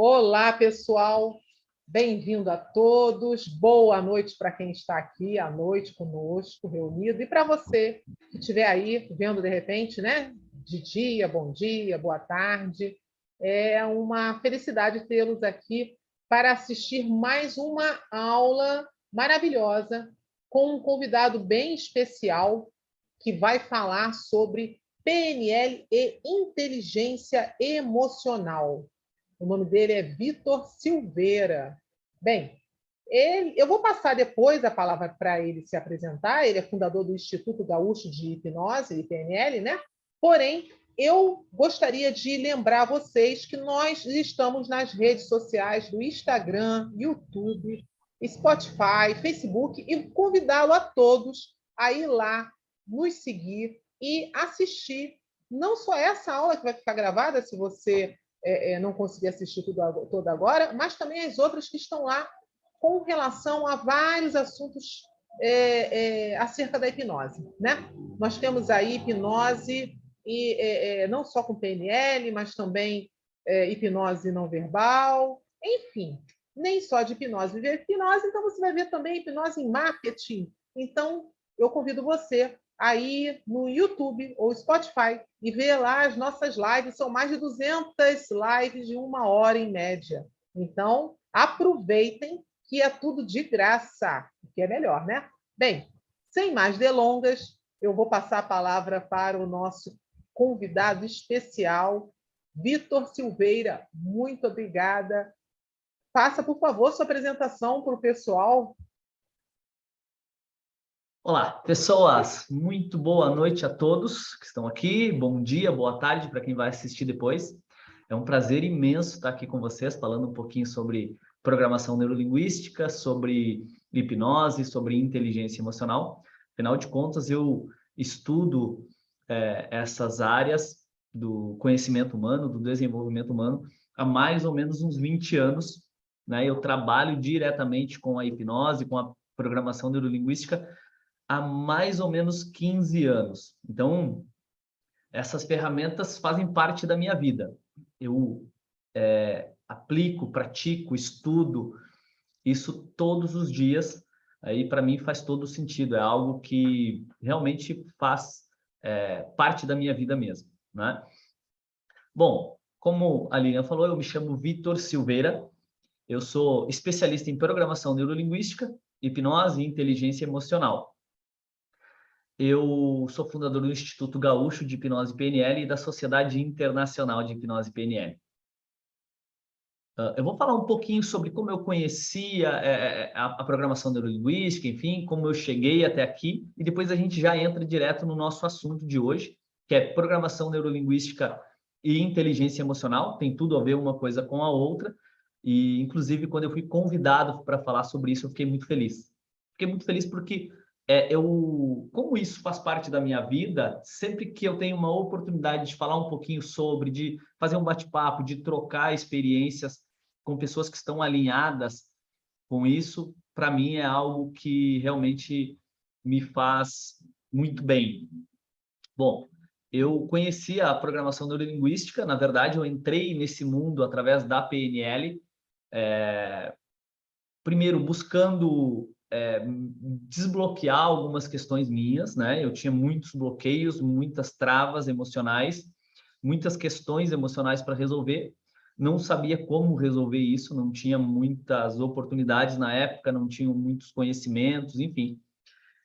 Olá, pessoal. Bem-vindo a todos. Boa noite para quem está aqui à noite conosco, reunido. E para você que estiver aí vendo de repente, né? De dia, boa tarde. É uma felicidade tê-los aqui para assistir mais uma aula maravilhosa com um convidado bem especial que vai falar sobre PNL e inteligência emocional. O nome dele é Vitor Silveira. Bem, eu vou passar depois a palavra para ele se apresentar. Ele é fundador do Instituto Gaúcho de Hipnose, IPNL, né? Porém, eu gostaria de lembrar a vocês que nós estamos nas redes sociais do Instagram, YouTube, Spotify, Facebook e convidá-lo a todos a ir lá, nos seguir e assistir não só essa aula que vai ficar gravada, se você não conseguir assistir toda agora, mas também as outras que estão lá com relação a vários assuntos acerca da hipnose. Né? Nós temos aí hipnose, e não só com PNL, mas também hipnose não verbal, enfim, nem só de hipnose viver hipnose, então você vai ver também hipnose em marketing. Então, eu convido você aí no YouTube ou Spotify e ver lá as nossas lives. São mais de 200 lives de 1 hora em média. Então, aproveitem que é tudo de graça, que é melhor, né? Bem, sem mais delongas, eu vou passar a palavra para o nosso convidado especial, Vitor Silveira. Muito obrigada. Faça, por favor, sua apresentação para o pessoal. Olá, pessoas, muito boa noite a todos que estão aqui, bom dia, boa tarde para quem vai assistir depois. É um prazer imenso estar aqui com vocês, falando um pouquinho sobre programação neurolinguística, sobre hipnose, sobre inteligência emocional. Afinal de contas, eu estudo essas áreas do conhecimento humano, do desenvolvimento humano, há mais ou menos uns 20 anos. Né? Eu trabalho diretamente com a hipnose, com a programação neurolinguística, há mais ou menos 15 anos. Então, essas ferramentas fazem parte da minha vida. Eu aplico, pratico, estudo isso todos os dias. Aí, para mim, faz todo sentido. É algo que realmente faz parte da minha vida mesmo. Né? Bom, como a Lilian falou, eu me chamo Vitor Silveira. Eu sou especialista em programação neurolinguística, hipnose e inteligência emocional. Eu sou fundador do Instituto Gaúcho de Hipnose PNL e da Sociedade Internacional de Hipnose PNL. Eu vou falar um pouquinho sobre como eu conhecia a programação neurolinguística, enfim, como eu cheguei até aqui, e depois a gente já entra direto no nosso assunto de hoje, que é programação neurolinguística e inteligência emocional. Tem tudo a ver uma coisa com a outra, e inclusive quando eu fui convidado para falar sobre isso, eu fiquei muito feliz. Fiquei muito feliz porque como isso faz parte da minha vida, sempre que eu tenho uma oportunidade de falar um pouquinho sobre, de fazer um bate-papo, de trocar experiências com pessoas que estão alinhadas com isso, para mim é algo que realmente me faz muito bem. Bom, eu conhecia a programação neurolinguística, na verdade eu entrei nesse mundo através da PNL, primeiro buscando desbloquear algumas questões minhas, né? Eu tinha muitos bloqueios, muitas travas emocionais, muitas questões emocionais para resolver. Não sabia como resolver isso, não tinha muitas oportunidades na época, não tinha muitos conhecimentos, enfim.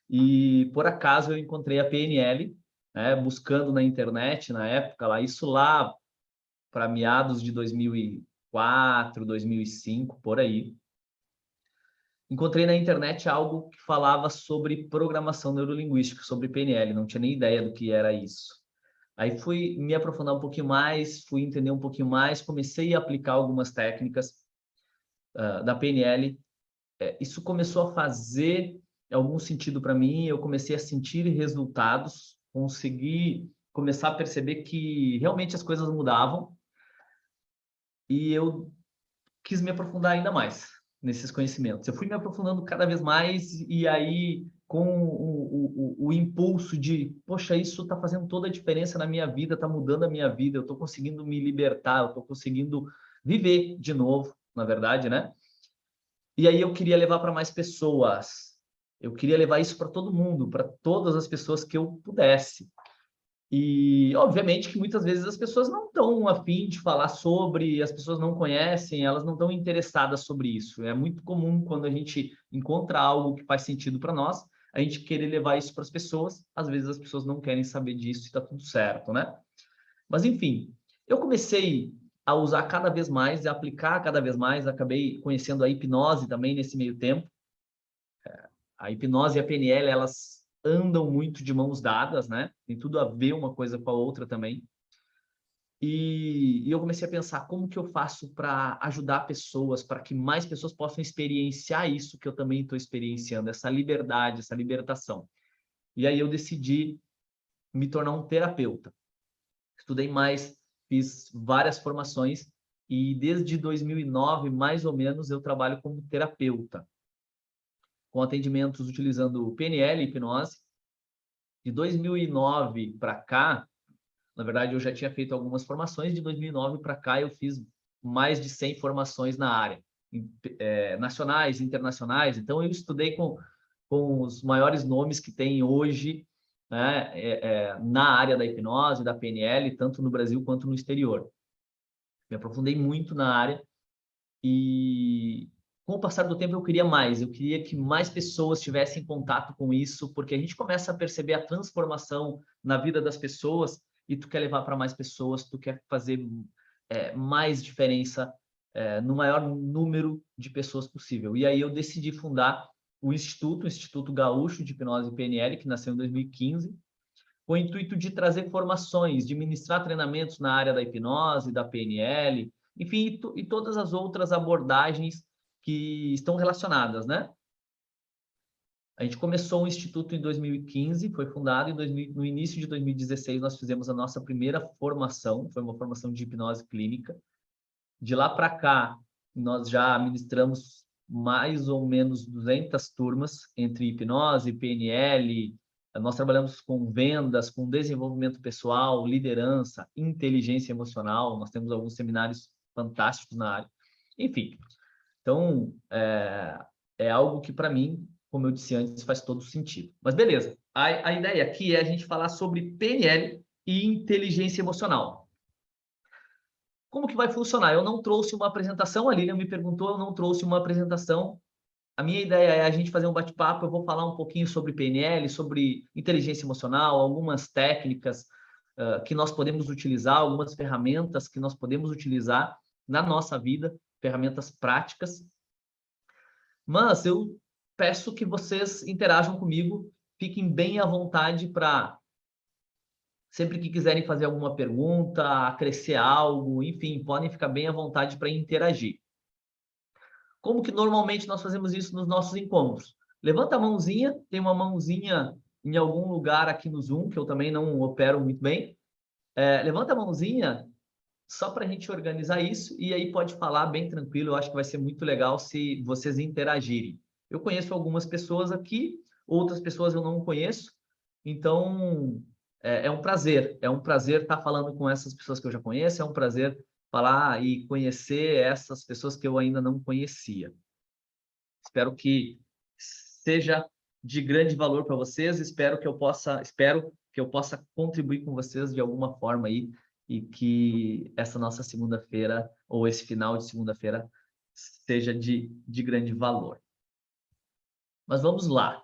E por acaso eu encontrei a PNL, né? Buscando na internet na época, isso lá para meados de 2004, 2005, por aí. Encontrei na internet algo que falava sobre programação neurolinguística, sobre PNL, não tinha nem ideia do que era isso. Aí fui me aprofundar um pouquinho mais, fui entender um pouquinho mais, comecei a aplicar algumas técnicas da PNL. Isso começou a fazer algum sentido para mim, eu comecei a sentir resultados, consegui começar a perceber que realmente as coisas mudavam e eu quis me aprofundar ainda mais nesses conhecimentos. Eu fui me aprofundando cada vez mais e aí com o impulso de, poxa, isso está fazendo toda a diferença na minha vida, está mudando a minha vida, eu estou conseguindo me libertar, eu estou conseguindo viver de novo, na verdade, né? E aí eu queria levar para mais pessoas. Eu queria levar isso para todo mundo, para todas as pessoas que eu pudesse. E, obviamente, que muitas vezes as pessoas não estão a fim de falar sobre, as pessoas não conhecem, elas não estão interessadas sobre isso. É muito comum quando a gente encontra algo que faz sentido para nós, a gente querer levar isso para as pessoas. Às vezes as pessoas não querem saber disso e está tudo certo, né? Mas, enfim, eu comecei a usar cada vez mais, a aplicar cada vez mais, acabei conhecendo a hipnose também nesse meio tempo. A hipnose e a PNL, elas andam muito de mãos dadas, né? Tem tudo a ver uma coisa com a outra também. E eu comecei a pensar como que eu faço para ajudar pessoas, para que mais pessoas possam experienciar isso que eu também estou experienciando, essa liberdade, essa libertação. E aí eu decidi me tornar um terapeuta. Estudei mais, fiz várias formações e desde 2009, mais ou menos, eu trabalho como terapeuta, com atendimentos utilizando PNL e hipnose. De 2009 para cá, na verdade, eu já tinha feito algumas formações. De 2009 para cá, eu fiz mais de 100 formações na área, nacionais, internacionais. Então, eu estudei com os maiores nomes que tem hoje, né, na área da hipnose, da PNL, tanto no Brasil quanto no exterior. Me aprofundei muito na área e, com o passar do tempo, eu queria mais. Eu queria que mais pessoas tivessem contato com isso, porque a gente começa a perceber a transformação na vida das pessoas e tu quer levar para mais pessoas, tu quer fazer mais diferença no maior número de pessoas possível. E aí eu decidi fundar o Instituto Gaúcho de Hipnose e PNL, que nasceu em 2015, com o intuito de trazer formações, de ministrar treinamentos na área da hipnose, da PNL, enfim, e todas as outras abordagens que estão relacionadas, né? A gente começou o Instituto em 2015, foi fundado no início de 2016, nós fizemos a nossa primeira formação, foi uma formação de hipnose clínica. De lá para cá, nós já ministramos mais ou menos 200 turmas entre hipnose, PNL. Nós trabalhamos com vendas, com desenvolvimento pessoal, liderança, inteligência emocional. Nós temos alguns seminários fantásticos na área. Enfim, então, é algo que, para mim, como eu disse antes, faz todo sentido. Mas, beleza. A ideia aqui é a gente falar sobre PNL e inteligência emocional. Como que vai funcionar? Eu não trouxe uma apresentação, a Lilian me perguntou, eu não trouxe uma apresentação. A minha ideia é a gente fazer um bate-papo, eu vou falar um pouquinho sobre PNL, sobre inteligência emocional, algumas técnicas que nós podemos utilizar, algumas ferramentas que nós podemos utilizar na nossa vida, ferramentas práticas. Mas eu peço que vocês interajam comigo, fiquem bem à vontade para, sempre que quiserem fazer alguma pergunta, acrescer algo, enfim, podem ficar bem à vontade para interagir. Como que normalmente nós fazemos isso nos nossos encontros? Levanta a mãozinha, tem uma mãozinha em algum lugar aqui no Zoom, que eu também não opero muito bem. Levanta a mãozinha só para a gente organizar isso e aí pode falar bem tranquilo. Eu acho que vai ser muito legal se vocês interagirem. Eu conheço algumas pessoas aqui, outras pessoas eu não conheço, então é um prazer estar falando com essas pessoas que eu já conheço, é um prazer falar e conhecer essas pessoas que eu ainda não conhecia. Espero que seja de grande valor para vocês, espero que eu possa contribuir com vocês de alguma forma aí e que essa nossa segunda-feira ou esse final de segunda-feira seja de grande valor. Mas vamos lá.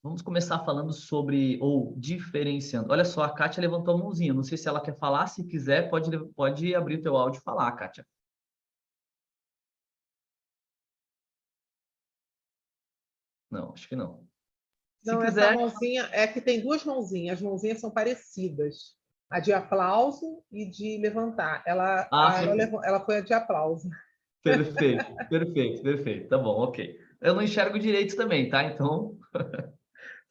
Vamos começar falando sobre, ou diferenciando. Olha só, a Kátia levantou a mãozinha. Não sei se ela quer falar. Se quiser, pode abrir o teu áudio e falar, Kátia. Não, acho que não. Se Não, essa quiser... mãozinha é que tem duas mãozinhas. As mãozinhas são parecidas. A de aplauso e de levantar. Ela foi a de aplauso. Perfeito, perfeito, perfeito. Tá bom, ok. Eu não enxergo direito também, tá? Então,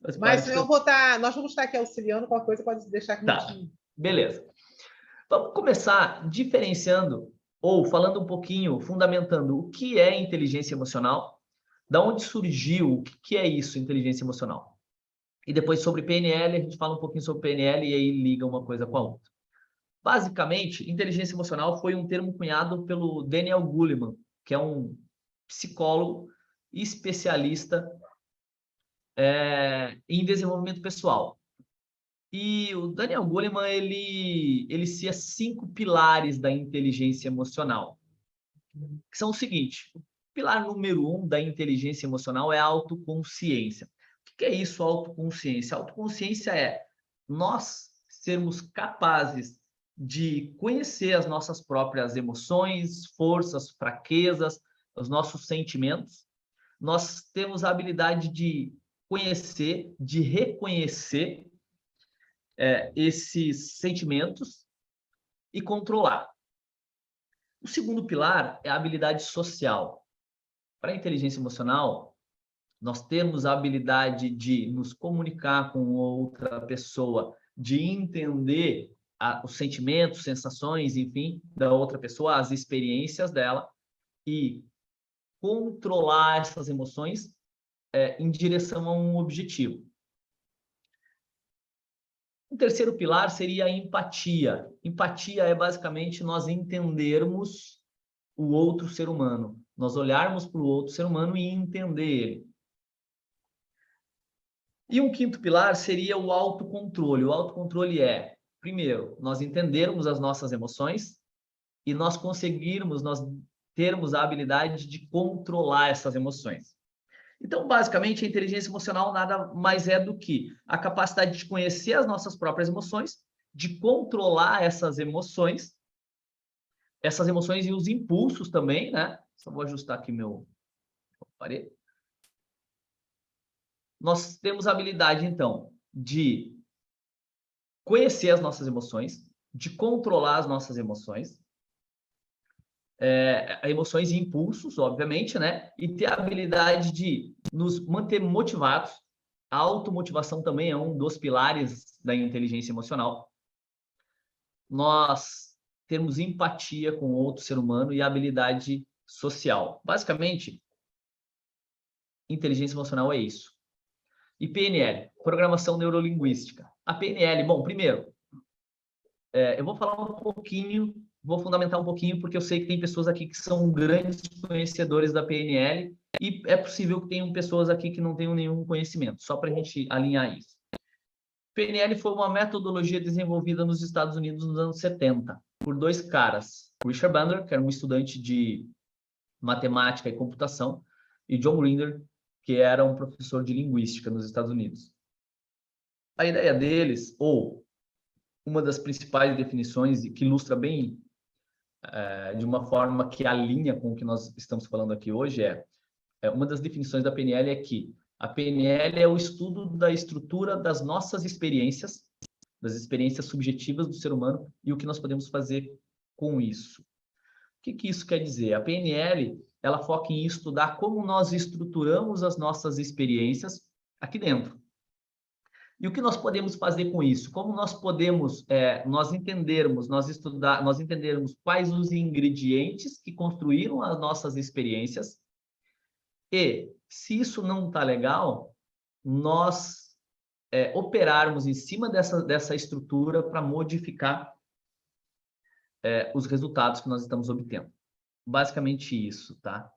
faz Mas parte eu também. vou estar, nós vamos estar aqui auxiliando, qualquer coisa pode deixar que a Tá, gente... beleza. Vamos começar diferenciando ou falando um pouquinho, fundamentando o que é inteligência emocional, da onde surgiu, o que é isso, inteligência emocional. E depois sobre PNL, a gente fala um pouquinho sobre PNL e aí liga uma coisa com a outra. Basicamente, inteligência emocional foi um termo cunhado pelo Daniel Goleman, que é um psicólogo especialista em desenvolvimento pessoal. E o Daniel Goleman, ele cita 5 pilares da inteligência emocional, que são o seguinte: o pilar número 1 da inteligência emocional é a autoconsciência. O que é isso, autoconsciência? Autoconsciência é nós sermos capazes de conhecer as nossas próprias emoções, forças, fraquezas, os nossos sentimentos. Nós temos a habilidade de conhecer, de reconhecer esses sentimentos e controlar. O segundo pilar é a habilidade social. Para a inteligência emocional, nós temos a habilidade de nos comunicar com outra pessoa, de entender os sentimentos, sensações, enfim, da outra pessoa, as experiências dela e controlar essas emoções em direção a um objetivo. O terceiro pilar seria a empatia. Empatia é basicamente nós entendermos o outro ser humano, nós olharmos para o outro ser humano e entender ele. E um quinto pilar seria o autocontrole. O autocontrole é, primeiro, nós entendermos as nossas emoções e nós termos a habilidade de controlar essas emoções. Então, basicamente, a inteligência emocional nada mais é do que a capacidade de conhecer as nossas próprias emoções, de controlar essas emoções e os impulsos também, né? Só vou ajustar aqui meu aparelho. Nós temos a habilidade, então, de conhecer as nossas emoções, de controlar as nossas emoções, emoções e impulsos, obviamente, né? E ter a habilidade de nos manter motivados. A automotivação também é um dos pilares da inteligência emocional. Nós temos empatia com outro ser humano e habilidade social. Basicamente, inteligência emocional é isso. E PNL, Programação Neurolinguística. A PNL, bom, primeiro, eu vou falar um pouquinho, vou fundamentar um pouquinho, porque eu sei que tem pessoas aqui que são grandes conhecedores da PNL e é possível que tenham pessoas aqui que não tenham nenhum conhecimento, só para a gente alinhar isso. PNL foi uma metodologia desenvolvida nos Estados Unidos nos anos 70 por 2 caras, Richard Bandler, que era um estudante de matemática e computação, e John Grinder, que era um professor de linguística nos Estados Unidos. A ideia deles, ou uma das principais definições, que ilustra bem, de uma forma que alinha com o que nós estamos falando aqui hoje, uma das definições da PNL é que a PNL é o estudo da estrutura das nossas experiências, das experiências subjetivas do ser humano e o que nós podemos fazer com isso. O que isso quer dizer? A PNL, ela foca em estudar como nós estruturamos as nossas experiências aqui dentro. E o que nós podemos fazer com isso? Como nós podemos, nós entendermos quais os ingredientes que construíram as nossas experiências e, se isso não está legal, nós operarmos em cima dessa estrutura para modificar os resultados que nós estamos obtendo. Basicamente isso, tá?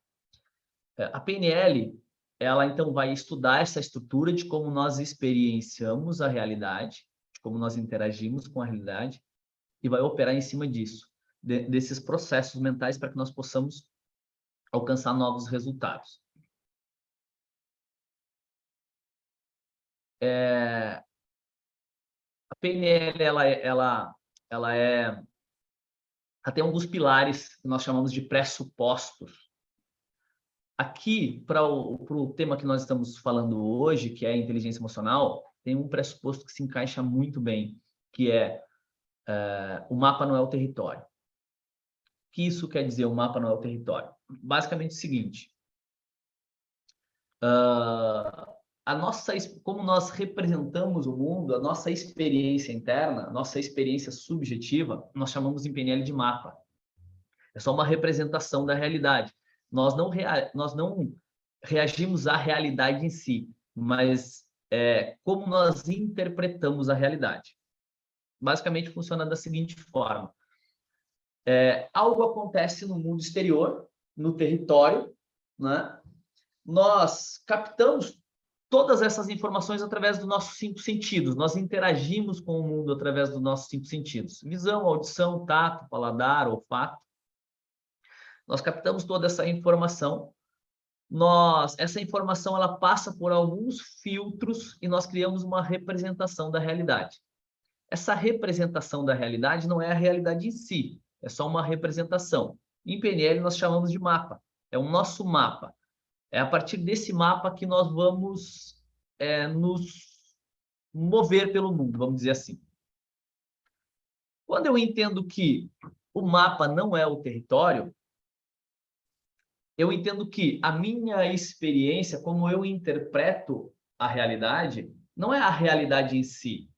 A PNL, ela então vai estudar essa estrutura de como nós experienciamos a realidade, de como nós interagimos com a realidade, e vai operar em cima disso, desses processos mentais, para que nós possamos alcançar novos resultados. A PNL, ela tem alguns pilares que nós chamamos de pressupostos. Aqui, para o tema que nós estamos falando hoje, que é a inteligência emocional, tem um pressuposto que se encaixa muito bem, que é o mapa não é o território. O que isso quer dizer, o mapa não é o território? Basicamente o seguinte, como nós representamos o mundo, a nossa experiência interna, a nossa experiência subjetiva, nós chamamos em PNL de mapa. É só uma representação da realidade. Nós não reagimos à realidade em si, mas como nós interpretamos a realidade. basicamente funciona da seguinte forma. Algo acontece no mundo exterior, no território, né? Nós captamos todas essas informações através dos nossos 5 sentidos. Nós interagimos com o mundo através dos nossos 5 sentidos. Visão, audição, tato, paladar, olfato. Nós captamos toda essa informação. Essa informação ela passa por alguns filtros e nós criamos uma representação da realidade. Essa representação da realidade não é a realidade em si, é só uma representação. Em PNL nós chamamos de mapa. É o nosso mapa. É a partir desse mapa que nós vamos nos mover pelo mundo, vamos dizer assim. Quando eu entendo que o mapa não é o território, eu entendo que a minha experiência, como eu interpreto a realidade, não é a realidade em si.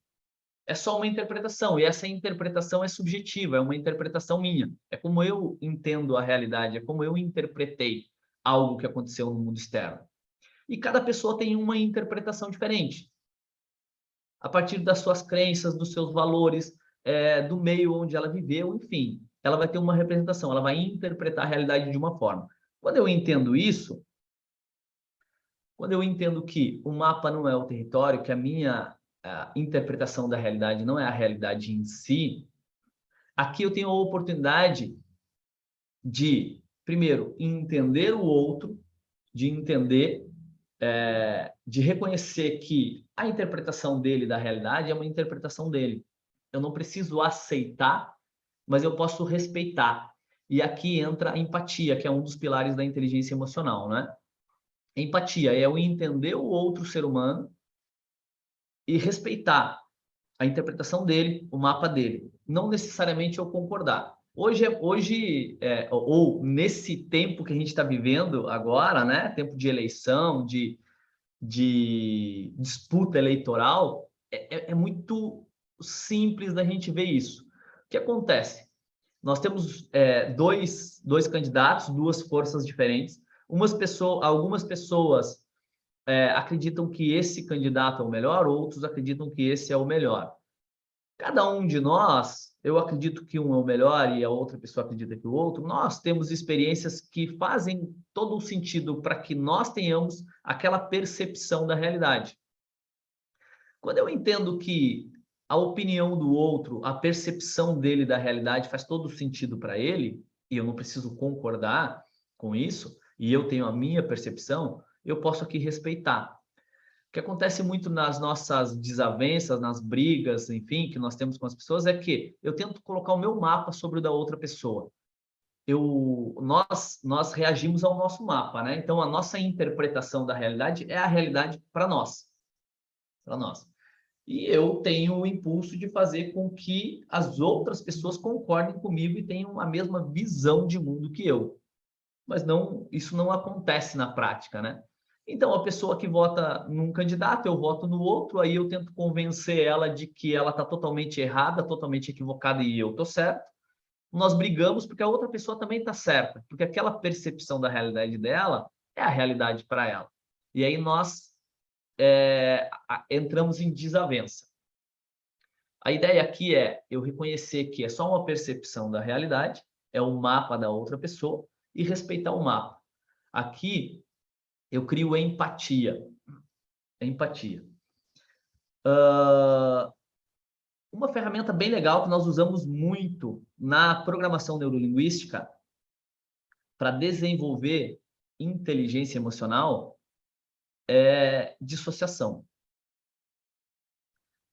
É só uma interpretação, e essa interpretação é subjetiva, é uma interpretação minha. É como eu entendo a realidade, é como eu interpretei algo que aconteceu no mundo externo. E cada pessoa tem uma interpretação diferente. A partir das suas crenças, dos seus valores, do meio onde ela viveu, enfim. Ela vai ter uma representação, ela vai interpretar a realidade de uma forma. Quando eu entendo isso, quando eu entendo que o mapa não é o território, que a minha interpretação da realidade não é a realidade em si, aqui eu tenho a oportunidade de, primeiro, entender o outro, de entender, de reconhecer que a interpretação dele da realidade é uma interpretação dele. Eu não preciso aceitar, mas eu posso respeitar. E aqui entra a empatia, que é um dos pilares da inteligência emocional, né? Empatia é eu entender o outro ser humano e respeitar a interpretação dele, o mapa dele. Não necessariamente eu concordar. Hoje, ou nesse tempo que a gente está vivendo agora, né? Tempo de eleição, de disputa eleitoral, é muito simples da gente ver isso. O que acontece? Nós temos dois candidatos, duas forças diferentes. Algumas pessoas acreditam que esse candidato é o melhor, outros acreditam que esse é o melhor. Cada um de nós, eu acredito que um é o melhor e a outra pessoa acredita que o outro, nós temos experiências que fazem todo o sentido para que nós tenhamos aquela percepção da realidade. Quando eu entendo que a opinião do outro, a percepção dele da realidade faz todo sentido para ele, e eu não preciso concordar com isso, e eu tenho a minha percepção, eu posso aqui respeitar. O que acontece muito nas nossas desavenças, nas brigas, enfim, que nós temos com as pessoas, é que eu tento colocar o meu mapa sobre o da outra pessoa. Nós reagimos ao nosso mapa, né? Então, a nossa interpretação da realidade é a realidade para nós. Para nós. E eu tenho o impulso de fazer com que as outras pessoas concordem comigo e tenham a mesma visão de mundo que eu. Mas isso não acontece na prática, né? Então, a pessoa que vota num candidato, eu voto no outro, aí eu tento convencer ela de que ela está totalmente errada, totalmente equivocada e eu estou certo. Nós brigamos porque a outra pessoa também está certa, porque aquela percepção da realidade dela é a realidade para ela. E aí nós entramos em desavença. A ideia aqui é eu reconhecer que é só uma percepção da realidade, é o mapa da outra pessoa, e respeitar o mapa. Aqui eu crio empatia. Empatia. Uma ferramenta bem legal que nós usamos muito na programação neurolinguística para desenvolver inteligência emocional é dissociação. O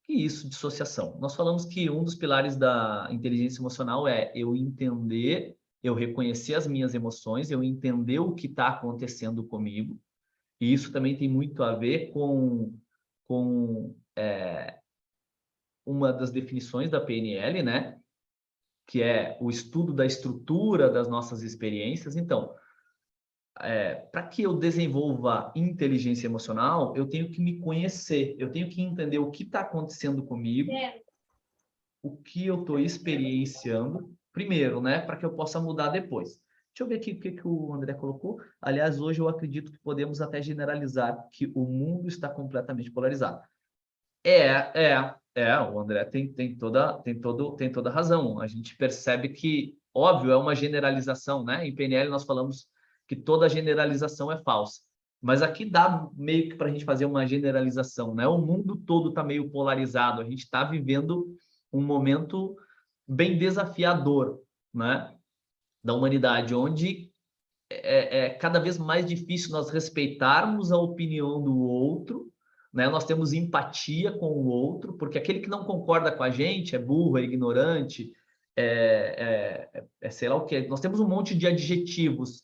que é isso, dissociação? Nós falamos que um dos pilares da inteligência emocional é eu entender, eu reconhecer as minhas emoções, eu entender o que está acontecendo comigo. E isso também tem muito a ver com uma das definições da PNL, né? Que é o estudo da estrutura das nossas experiências. Então, para que eu desenvolva inteligência emocional, eu tenho que me conhecer, eu tenho que entender o que está acontecendo comigo, o que eu estou experienciando, primeiro, né? Para que eu possa mudar depois. Deixa eu ver aqui o que o André colocou. Aliás, hoje eu acredito que podemos até generalizar que o mundo está completamente polarizado. O André tem toda a razão. A gente percebe que, óbvio, é uma generalização, né? Em PNL nós falamos que toda generalização é falsa. Mas aqui dá meio que para a gente fazer uma generalização, né? O mundo todo está meio polarizado. A gente está vivendo um momento bem desafiador, né? Da humanidade, onde é cada vez mais difícil nós respeitarmos a opinião do outro, né? Nós temos empatia com o outro, porque aquele que não concorda com a gente é burro, é ignorante, sei lá o quê. Nós temos um monte de adjetivos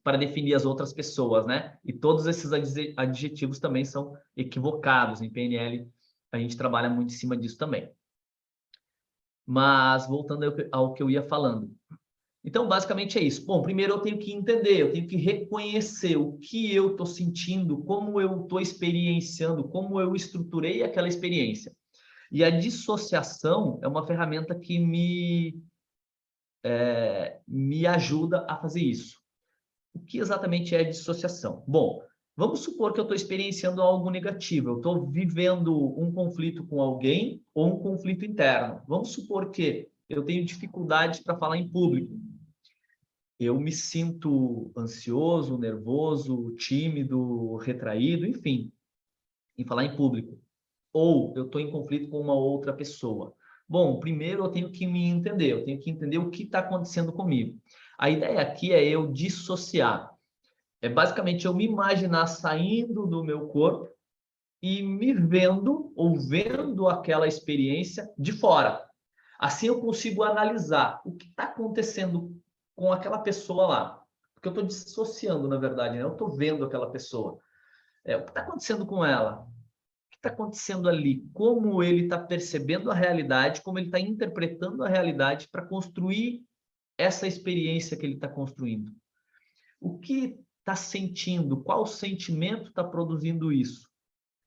para definir as outras pessoas, né? E todos esses adjetivos também são equivocados. Em PNL, a gente trabalha muito em cima disso também. Mas, voltando ao que eu ia falando. Então, basicamente é isso. Bom, primeiro eu tenho que entender, eu tenho que reconhecer o que eu estou sentindo, como eu estou experienciando, como eu estruturei aquela experiência. E a dissociação é uma ferramenta que me ajuda a fazer isso. O que exatamente é dissociação? Bom, vamos supor que eu estou experienciando algo negativo, eu estou vivendo um conflito com alguém ou um conflito interno. Vamos supor que eu tenho dificuldades para falar em público. Eu me sinto ansioso, nervoso, tímido, retraído, enfim, em falar em público. Ou eu estou em conflito com uma outra pessoa. Bom, primeiro eu tenho que me entender, eu tenho que entender o que está acontecendo comigo. A ideia aqui é eu dissociar. É basicamente eu me imaginar saindo do meu corpo e me vendo ou vendo aquela experiência de fora. Assim eu consigo analisar o que está acontecendo com aquela pessoa lá. Porque eu estou dissociando, na verdade, né? Eu estou vendo aquela pessoa. O que está acontecendo com ela? O que está acontecendo ali? Como ele está percebendo a realidade, como ele está interpretando a realidade para construir essa experiência que ele está construindo. O que está sentindo? Qual sentimento está produzindo isso?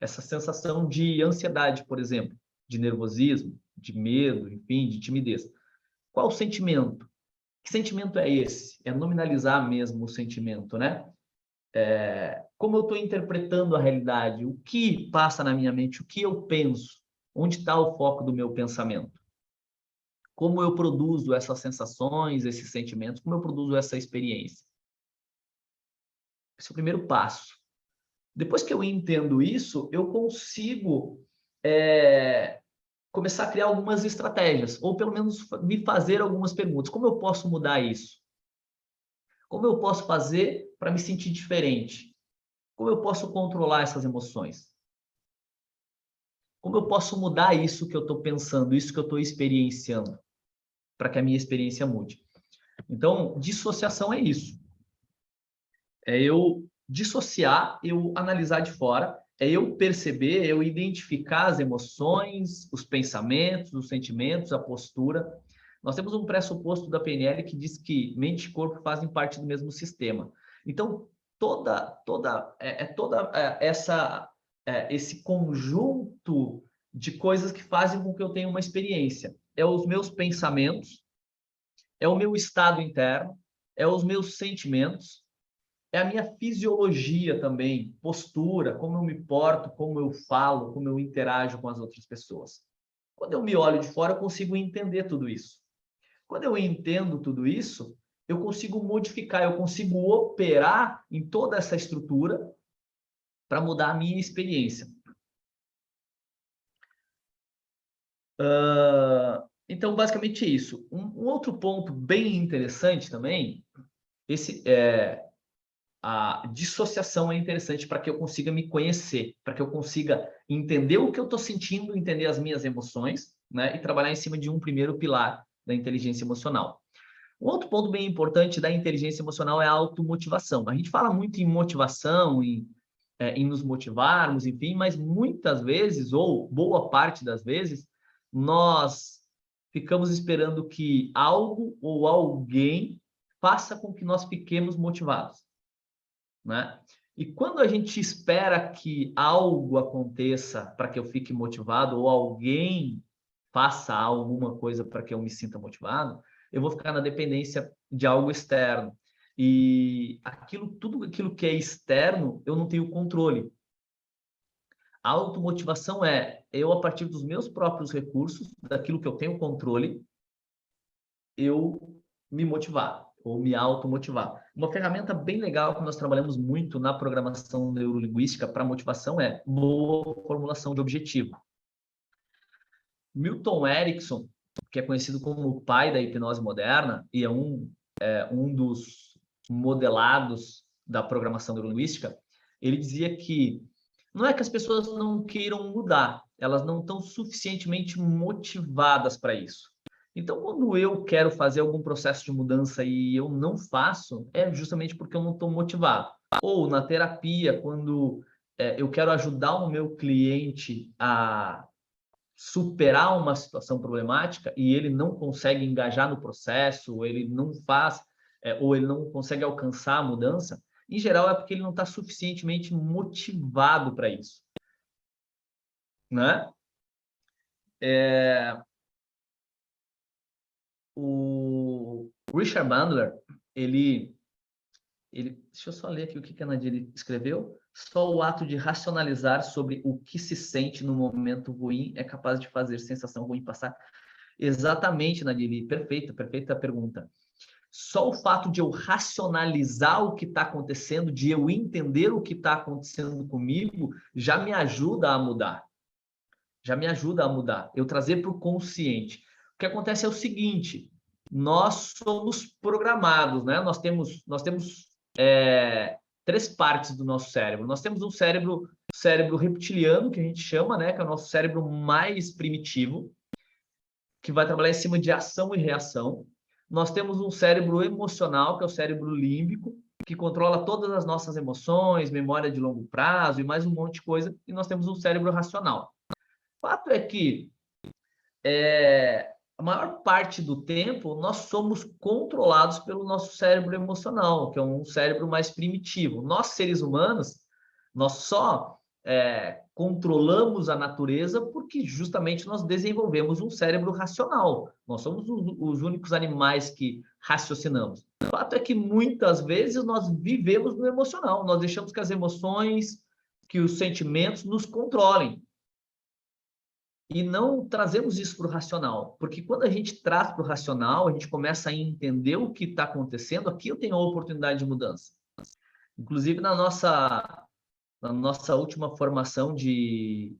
Essa sensação de ansiedade, por exemplo, de nervosismo, de medo, enfim, de timidez. Qual o sentimento? Que sentimento é esse? É nominalizar mesmo o sentimento, né? Como eu estou interpretando a realidade? O que passa na minha mente? O que eu penso? Onde está o foco do meu pensamento? Como eu produzo essas sensações, esses sentimentos? Como eu produzo essa experiência? Esse é o primeiro passo. Depois que eu entendo isso, eu consigo começar a criar algumas estratégias, ou pelo menos me fazer algumas perguntas. Como eu posso mudar isso? Como eu posso fazer para me sentir diferente? Como eu posso controlar essas emoções? Como eu posso mudar isso que eu estou pensando, isso que eu estou experienciando, para que a minha experiência mude? Então, dissociação é isso. É eu dissociar, eu analisar de fora, é eu perceber, eu identificar as emoções, os pensamentos, os sentimentos, a postura. Nós temos um pressuposto da PNL que diz que mente e corpo fazem parte do mesmo sistema. Então, esse conjunto de coisas que fazem com que eu tenha uma experiência. É os meus pensamentos, é o meu estado interno, é os meus sentimentos, é a minha fisiologia também, postura, como eu me porto, como eu falo, como eu interajo com as outras pessoas. Quando eu me olho de fora, eu consigo entender tudo isso. Quando eu entendo tudo isso, eu consigo modificar, eu consigo operar em toda essa estrutura para mudar a minha experiência. Então, basicamente é isso. Um outro ponto bem interessante também, a dissociação é interessante para que eu consiga me conhecer, para que eu consiga entender o que eu estou sentindo, entender as minhas emoções, né? E trabalhar em cima de um primeiro pilar da inteligência emocional. Um outro ponto bem importante da inteligência emocional é a automotivação. A gente fala muito em motivação, em nos motivarmos, enfim, mas muitas vezes, ou boa parte das vezes, nós ficamos esperando que algo ou alguém faça com que nós fiquemos motivados, né? E quando a gente espera que algo aconteça para que eu fique motivado, ou alguém faça alguma coisa para que eu me sinta motivado, eu vou ficar na dependência de algo externo. E tudo aquilo que é externo, eu não tenho controle. A automotivação é eu, a partir dos meus próprios recursos, daquilo que eu tenho controle, eu me motivar ou me automotivar. Uma ferramenta bem legal que nós trabalhamos muito na programação neurolinguística para motivação é boa formulação de objetivo. Milton Erickson, que é conhecido como o pai da hipnose moderna e é um dos modelados da programação neurolinguística, ele dizia que não é que as pessoas não queiram mudar, elas não estão suficientemente motivadas para isso. Então, quando eu quero fazer algum processo de mudança e eu não faço, é justamente porque eu não estou motivado. Ou na terapia, quando eu quero ajudar o meu cliente a superar uma situação problemática e ele não consegue engajar no processo, ou ele não faz, ou ele não consegue alcançar a mudança, em geral é porque ele não está suficientemente motivado para isso, né? O Richard Bandler, deixa eu só ler aqui o que a Nadir escreveu. Só o ato de racionalizar sobre o que se sente no momento ruim é capaz de fazer sensação ruim passar. Exatamente, Nadir, perfeita pergunta. Só o fato de eu racionalizar o que está acontecendo, de eu entender o que está acontecendo comigo, já me ajuda a mudar. Eu trazer para o consciente. O que acontece é o seguinte, nós somos programados, né? Nós temos três partes do nosso cérebro. Nós temos um cérebro reptiliano, que a gente chama, né? Que é o nosso cérebro mais primitivo, que vai trabalhar em cima de ação e reação. Nós temos um cérebro emocional, que é o cérebro límbico, que controla todas as nossas emoções, memória de longo prazo e mais um monte de coisa. E nós temos um cérebro racional. O fato é que a maior parte do tempo nós somos controlados pelo nosso cérebro emocional, que é um cérebro mais primitivo. Nós, seres humanos, nós só controlamos a natureza porque justamente nós desenvolvemos um cérebro racional. Nós somos os únicos animais que raciocinamos. O fato é que muitas vezes nós vivemos no emocional, nós deixamos que as emoções, que os sentimentos nos controlem. E não trazemos isso para o racional, porque quando a gente traz para o racional, a gente começa a entender o que está acontecendo, aqui eu tenho a oportunidade de mudança. Inclusive, na nossa última formação de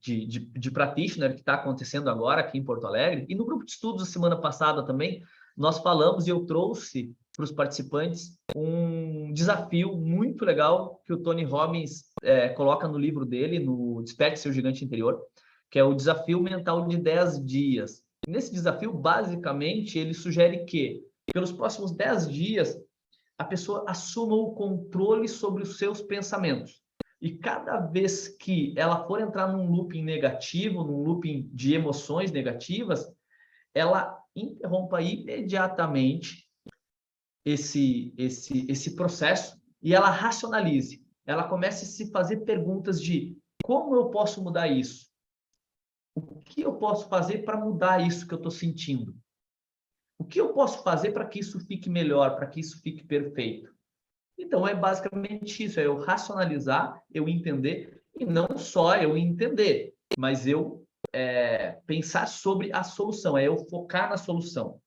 practitioner, que está acontecendo agora aqui em Porto Alegre, e no grupo de estudos da semana passada também, nós falamos e eu trouxe para os participantes um desafio muito legal que o Tony Robbins coloca no livro dele, no Desperte Seu Gigante Interior, que é o desafio mental de 10 dias. Nesse desafio, basicamente, ele sugere que, pelos próximos 10 dias, a pessoa assuma o controle sobre os seus pensamentos. E cada vez que ela for entrar num looping negativo, num looping de emoções negativas, ela interrompa imediatamente esse processo e ela racionalize. Ela comece a se fazer perguntas de como eu posso mudar isso? O que eu posso fazer para mudar isso que eu estou sentindo? O que eu posso fazer para que isso fique melhor, para que isso fique perfeito? Então, é basicamente isso, é eu racionalizar, eu entender, e não só eu entender, mas eu pensar sobre a solução, é eu focar na solução.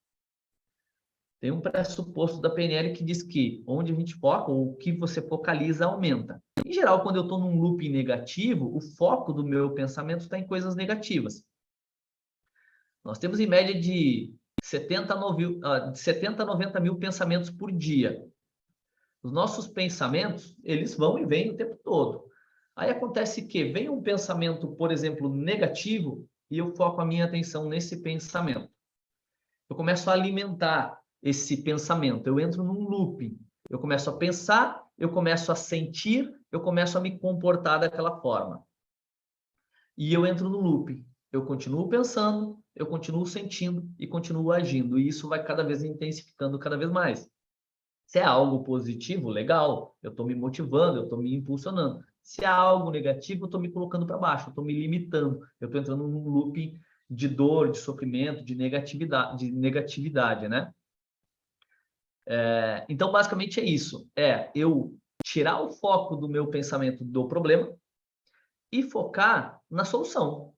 Tem um pressuposto da PNL que diz que onde a gente foca, ou o que você focaliza, aumenta. Em geral, quando eu estou num loop negativo, o foco do meu pensamento está em coisas negativas. Nós temos em média de 70 a 90 mil pensamentos por dia. Os nossos pensamentos, eles vão e vêm o tempo todo. Aí acontece que vem um pensamento, por exemplo, negativo, e eu foco a minha atenção nesse pensamento. Eu começo a alimentar esse pensamento, eu entro num looping. Eu começo a pensar, eu começo a sentir, eu começo a me comportar daquela forma. E eu entro no looping. Eu continuo pensando, eu continuo sentindo e continuo agindo. E isso vai cada vez intensificando cada vez mais. Se é algo positivo, legal, eu estou me motivando, eu estou me impulsionando. Se é algo negativo, eu estou me colocando para baixo, eu estou me limitando, eu estou entrando num looping de dor, de sofrimento, de negatividade, né? Então, basicamente é isso. Eu tirar o foco do meu pensamento do problema e focar na solução.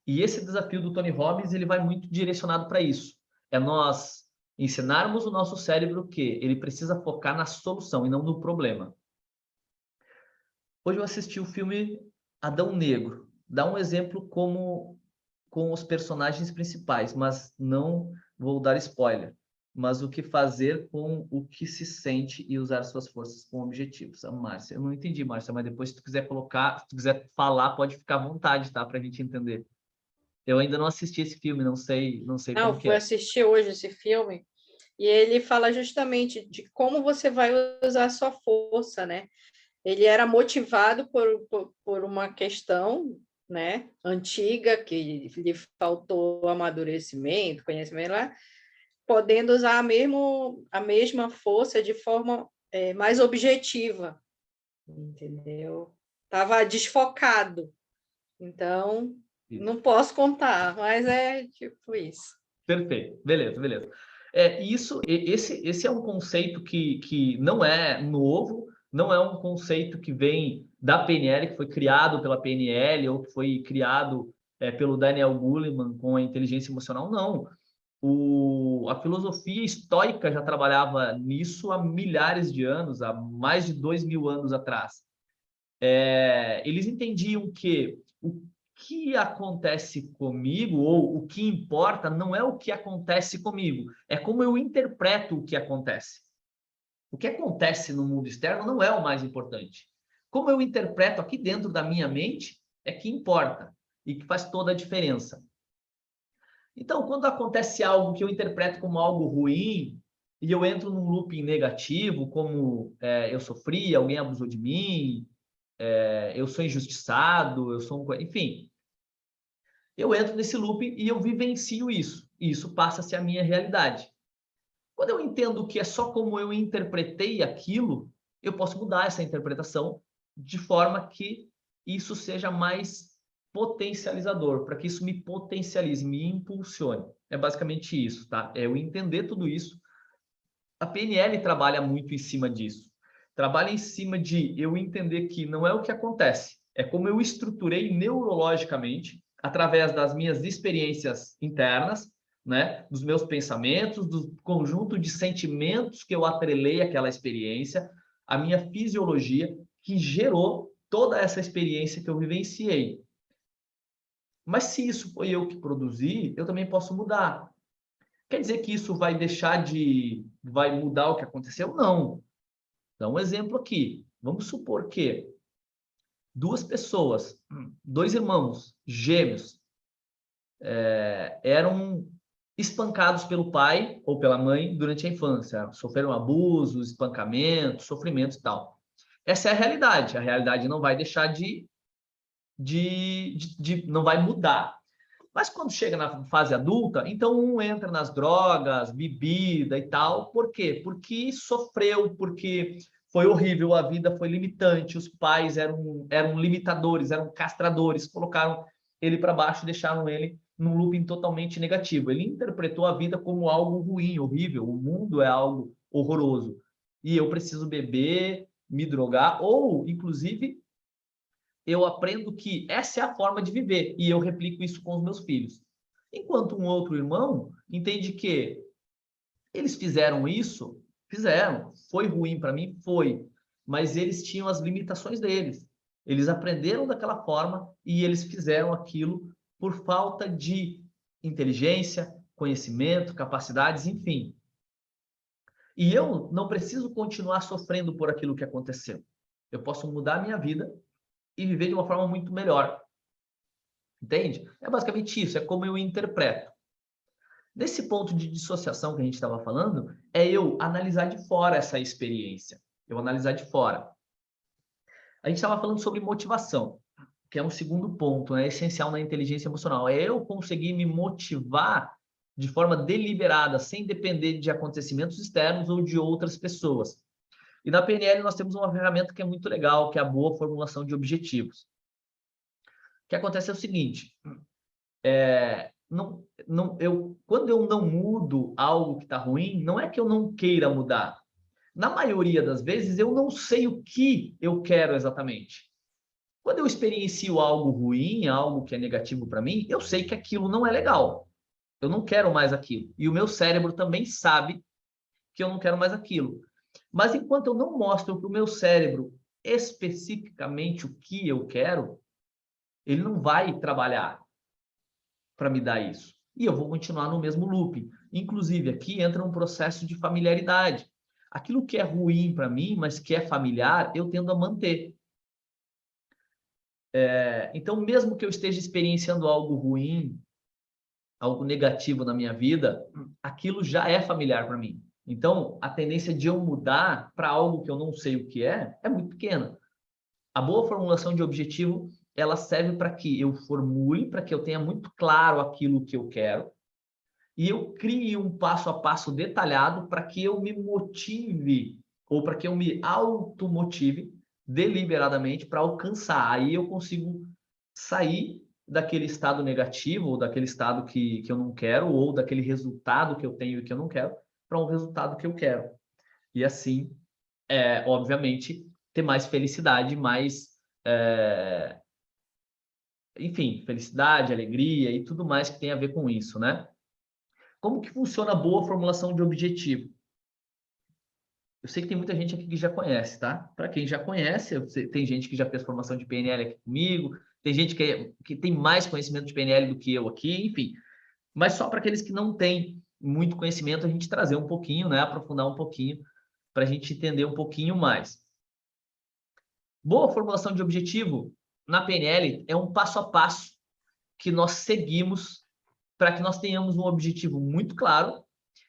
E esse desafio do Tony Robbins, ele vai muito direcionado para isso. É nós ensinarmos o nosso cérebro que ele precisa focar na solução e não no problema. Hoje eu assisti o filme Adão Negro. Dá um exemplo como com os personagens principais, mas não vou dar spoiler. Mas o que fazer com o que se sente e usar suas forças com objetivos. A Márcia, eu não entendi, Márcia, mas depois se tu quiser colocar, se tu quiser falar, pode ficar à vontade, tá? Para a gente entender. Eu ainda não assisti esse filme, não sei como Não, que fui é. assistir hoje esse filme e ele fala justamente de como você vai usar a sua força, né? Ele era motivado por uma questão, né, antiga, que lhe faltou amadurecimento, conhecimento lá, podendo usar a mesma força de forma mais objetiva, entendeu? Estava desfocado, então não posso contar, mas é tipo isso. Perfeito, beleza. Esse é um conceito que não é novo, não é um conceito que vem da PNL, que foi criado pela PNL ou que foi criado pelo Daniel Goleman com a inteligência emocional, não. A filosofia estoica já trabalhava nisso há milhares de anos, há mais de 2.000 anos atrás. Eles entendiam que o que acontece comigo, ou o que importa, não é o que acontece comigo, é como eu interpreto o que acontece. O que acontece no mundo externo não é o mais importante. Como eu interpreto aqui dentro da minha mente é que importa e que faz toda a diferença. Então, quando acontece algo que eu interpreto como algo ruim e eu entro num looping negativo, como eu sofri, alguém abusou de mim, eu sou injustiçado, enfim, eu entro nesse looping e eu vivencio isso. E isso passa a ser a minha realidade. Quando eu entendo que é só como eu interpretei aquilo, eu posso mudar essa interpretação de forma que isso seja mais potencializador, para que isso me potencialize, me impulsione. É basicamente isso, tá? É eu entender tudo isso. A PNL trabalha muito em cima disso. Trabalha em cima de eu entender que não é o que acontece, é como eu estruturei neurologicamente, através das minhas experiências internas, né, dos meus pensamentos, do conjunto de sentimentos que eu atrelei àquela experiência, a minha fisiologia, que gerou toda essa experiência que eu vivenciei. Mas se isso foi eu que produzi, eu também posso mudar. Quer dizer que isso vai mudar o que aconteceu? Não. Dá um exemplo aqui. Vamos supor que duas pessoas, dois irmãos gêmeos, eram espancados pelo pai ou pela mãe durante a infância, sofreram abusos, espancamentos, sofrimentos e tal. Essa é a realidade. A realidade não vai deixar não vai mudar. Mas quando chega na fase adulta, então um entra nas drogas, bebida e tal. Por quê? Porque sofreu, porque foi horrível, a vida foi limitante, os pais eram limitadores, eram castradores, colocaram ele para baixo e deixaram ele num looping totalmente negativo. Ele interpretou a vida como algo ruim, horrível, o mundo é algo horroroso. E eu preciso beber, me drogar, ou, inclusive, eu aprendo que essa é a forma de viver e eu replico isso com os meus filhos. Enquanto um outro irmão entende que eles fizeram isso, fizeram, foi ruim para mim, foi, mas eles tinham as limitações deles. Eles aprenderam daquela forma e eles fizeram aquilo por falta de inteligência, conhecimento, capacidades, enfim. E eu não preciso continuar sofrendo por aquilo que aconteceu. Eu posso mudar a minha vida e viver de uma forma muito melhor. Entende? É basicamente isso, é como eu interpreto. Nesse ponto de dissociação que a gente estava falando, é eu analisar de fora essa experiência. Eu analisar de fora. A gente estava falando sobre motivação, que é um segundo ponto, né, essencial na inteligência emocional. É eu conseguir me motivar de forma deliberada, sem depender de acontecimentos externos ou de outras pessoas. E na PNL nós temos uma ferramenta que é muito legal, que é a boa formulação de objetivos. O que acontece é o seguinte, quando eu não mudo algo que está ruim, não é que eu não queira mudar. Na maioria das vezes, eu não sei o que eu quero exatamente. Quando eu experiencio algo ruim, algo que é negativo para mim, eu sei que aquilo não é legal. Eu não quero mais aquilo. E o meu cérebro também sabe que eu não quero mais aquilo. Mas enquanto eu não mostro para o meu cérebro especificamente o que eu quero, ele não vai trabalhar para me dar isso. E eu vou continuar no mesmo looping. Inclusive, aqui entra um processo de familiaridade. Aquilo que é ruim para mim, mas que é familiar, eu tendo a manter. Então, mesmo que eu esteja experienciando algo ruim, algo negativo na minha vida, aquilo já é familiar para mim. Então, a tendência de eu mudar para algo que eu não sei o que é muito pequena. A boa formulação de objetivo, ela serve para que eu formule, para que eu tenha muito claro aquilo que eu quero, e eu crie um passo a passo detalhado para que eu me motive, ou para que eu me automotive deliberadamente para alcançar. Aí eu consigo sair daquele estado negativo, ou daquele estado que eu não quero, ou daquele resultado que eu tenho e que eu não quero, para um resultado que eu quero. E assim, obviamente, ter mais felicidade, enfim, felicidade, alegria e tudo mais que tem a ver com isso, né? Como que funciona a boa formulação de objetivo? Eu sei que tem muita gente aqui que já conhece, tá? Para quem já conhece, tem gente que já fez formação de PNL aqui comigo, tem gente que tem mais conhecimento de PNL do que eu aqui, enfim. Mas só para aqueles que não têm muito conhecimento, a gente trazer um pouquinho, né? Aprofundar um pouquinho, para a gente entender um pouquinho mais. Boa formulação de objetivo na PNL é um passo a passo que nós seguimos para que nós tenhamos um objetivo muito claro.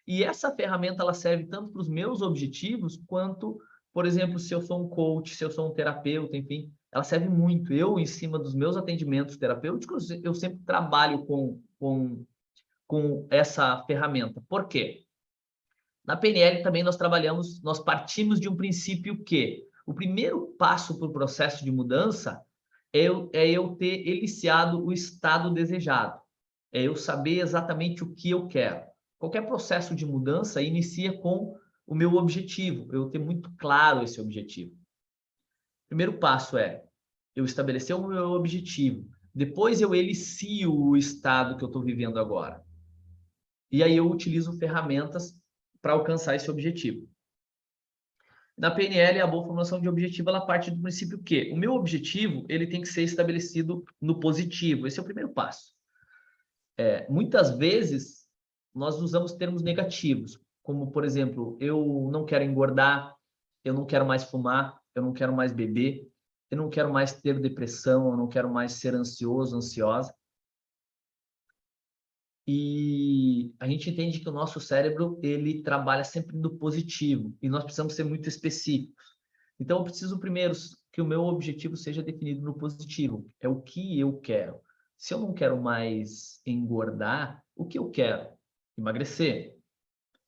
E essa ferramenta ela serve tanto para os meus objetivos quanto, por exemplo, se eu sou um coach, se eu sou um terapeuta, enfim, ela serve muito. Eu, em cima dos meus atendimentos terapêuticos, eu sempre trabalho com essa ferramenta. Por quê? Na PNL também nós partimos de um princípio que o primeiro passo para o processo de mudança é eu ter eliciado o estado desejado. É eu saber exatamente o que eu quero. Qualquer processo de mudança inicia com o meu objetivo, eu ter muito claro esse objetivo. O primeiro passo é eu estabelecer o meu objetivo. Depois eu elicio o estado que eu estou vivendo agora. E aí eu utilizo ferramentas para alcançar esse objetivo. Na PNL, a boa formulação de objetivo, ela parte do princípio que o meu objetivo ele tem que ser estabelecido no positivo. Esse é o primeiro passo. Muitas vezes, nós usamos termos negativos, como, por exemplo, eu não quero engordar, eu não quero mais fumar, eu não quero mais beber, eu não quero mais ter depressão, eu não quero mais ser ansioso, ansiosa. E a gente entende que o nosso cérebro, ele trabalha sempre no positivo, e nós precisamos ser muito específicos. Então, eu preciso primeiro que o meu objetivo seja definido no positivo. É o que eu quero. Se eu não quero mais engordar, o que eu quero? Emagrecer,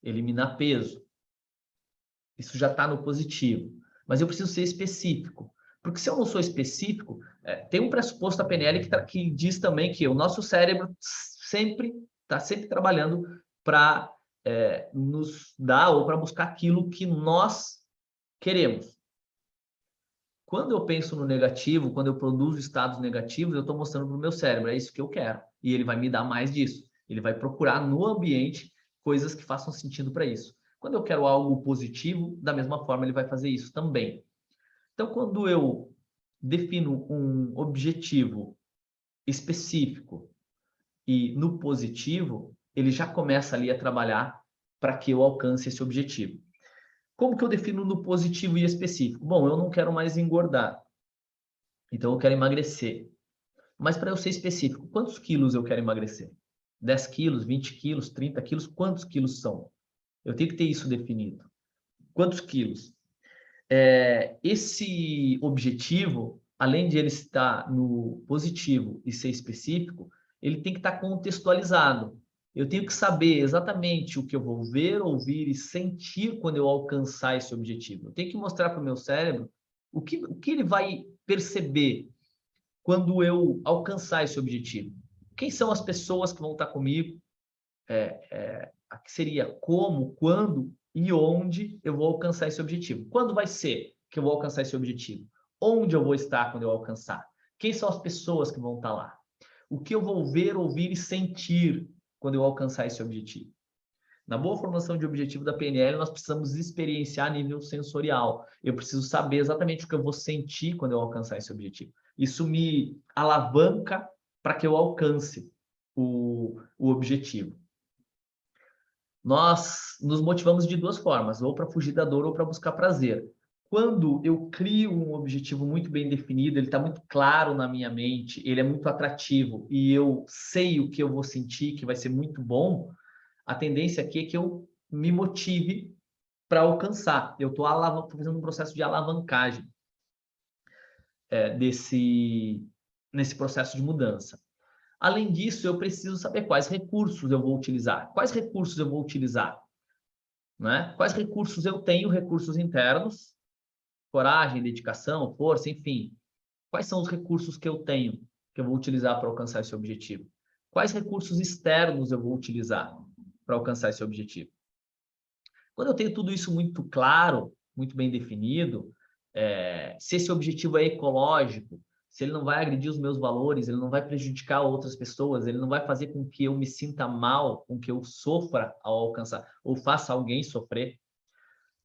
eliminar peso. Isso já está no positivo. Mas eu preciso ser específico. Porque se eu não sou específico, tem um pressuposto da PNL que diz também que o nosso cérebro está sempre trabalhando para nos dar ou para buscar aquilo que nós queremos. Quando eu penso no negativo, quando eu produzo estados negativos, eu estou mostrando para o meu cérebro, é isso que eu quero. E ele vai me dar mais disso. Ele vai procurar no ambiente coisas que façam sentido para isso. Quando eu quero algo positivo, da mesma forma ele vai fazer isso também. Então, quando eu defino um objetivo específico e no positivo, ele já começa ali a trabalhar para que eu alcance esse objetivo. Como que eu defino no positivo e específico? Bom, eu não quero mais engordar, então eu quero emagrecer. Mas para eu ser específico, quantos quilos eu quero emagrecer? 10 quilos, 20 quilos, 30 quilos? Quantos quilos são? Eu tenho que ter isso definido. Quantos quilos? Esse objetivo, além de ele estar no positivo e ser específico, ele tem que estar contextualizado. Eu tenho que saber exatamente o que eu vou ver, ouvir e sentir quando eu alcançar esse objetivo. Eu tenho que mostrar para o meu cérebro o que ele vai perceber quando eu alcançar esse objetivo. Quem são as pessoas que vão estar comigo? Que seria como, quando e onde eu vou alcançar esse objetivo. Quando vai ser que eu vou alcançar esse objetivo? Onde eu vou estar quando eu alcançar? Quem são as pessoas que vão estar lá? O que eu vou ver, ouvir e sentir quando eu alcançar esse objetivo? Na boa formação de objetivo da PNL, nós precisamos experienciar a nível sensorial. Eu preciso saber exatamente o que eu vou sentir quando eu alcançar esse objetivo. Isso me alavanca para que eu alcance o objetivo. Nós nos motivamos de duas formas, ou para fugir da dor ou para buscar prazer. Quando eu crio um objetivo muito bem definido, ele está muito claro na minha mente, ele é muito atrativo e eu sei o que eu vou sentir, que vai ser muito bom, a tendência aqui é que eu me motive para alcançar. Eu estou fazendo um processo de alavancagem nesse processo de mudança. Além disso, eu preciso saber quais recursos eu vou utilizar. Quais recursos eu vou utilizar? Né? Quais recursos eu tenho? Recursos internos, coragem, dedicação, força, enfim. Quais são os recursos que eu tenho, que eu vou utilizar para alcançar esse objetivo? Quais recursos externos eu vou utilizar para alcançar esse objetivo? Quando eu tenho tudo isso muito claro, muito bem definido, se esse objetivo é ecológico, se ele não vai agredir os meus valores, ele não vai prejudicar outras pessoas, ele não vai fazer com que eu me sinta mal, com que eu sofra ao alcançar, ou faça alguém sofrer,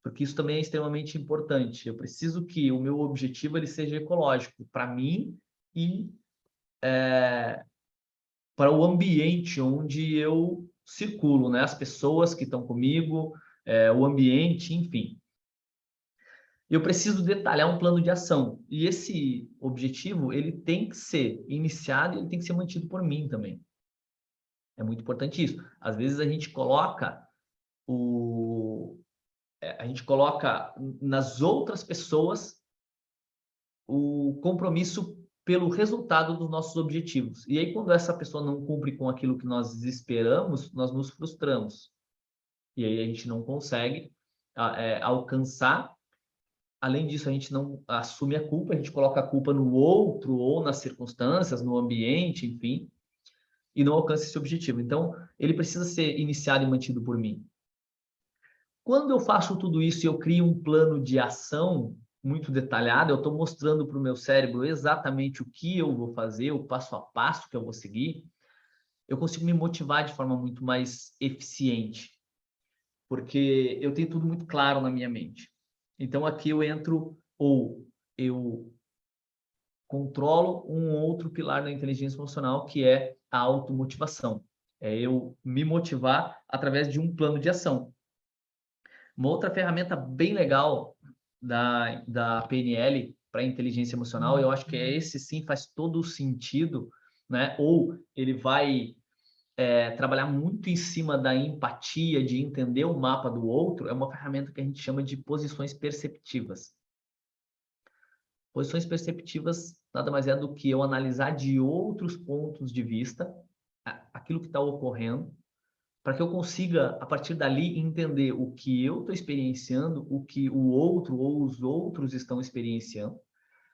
porque isso também é extremamente importante. Eu preciso que o meu objetivo ele seja ecológico para mim e para o ambiente onde eu circulo, né? As pessoas que estão comigo, o ambiente, enfim. Eu preciso detalhar um plano de ação. E esse objetivo, ele tem que ser iniciado e ele tem que ser mantido por mim também. É muito importante isso. Às vezes a gente coloca nas outras pessoas o compromisso pelo resultado dos nossos objetivos. E aí, quando essa pessoa não cumpre com aquilo que nós esperamos, nós nos frustramos. E aí a gente não consegue alcançar. Além disso, a gente não assume a culpa, a gente coloca a culpa no outro ou nas circunstâncias, no ambiente, enfim, e não alcança esse objetivo. Então, ele precisa ser iniciado e mantido por mim. Quando eu faço tudo isso e eu crio um plano de ação muito detalhado, eu estou mostrando para o meu cérebro exatamente o que eu vou fazer, o passo a passo que eu vou seguir, eu consigo me motivar de forma muito mais eficiente, porque eu tenho tudo muito claro na minha mente. Então, aqui eu entro, ou eu controlo um outro pilar da inteligência emocional, que é a automotivação. É eu me motivar através de um plano de ação. Uma outra ferramenta bem legal da PNL para inteligência emocional, eu acho que esse sim faz todo o sentido, né? Ou ele vai trabalhar muito em cima da empatia, de entender o mapa do outro, é uma ferramenta que a gente chama de posições perceptivas. Posições perceptivas nada mais é do que eu analisar de outros pontos de vista aquilo que está ocorrendo, para que eu consiga, a partir dali, entender o que eu estou experienciando, o que o outro ou os outros estão experienciando,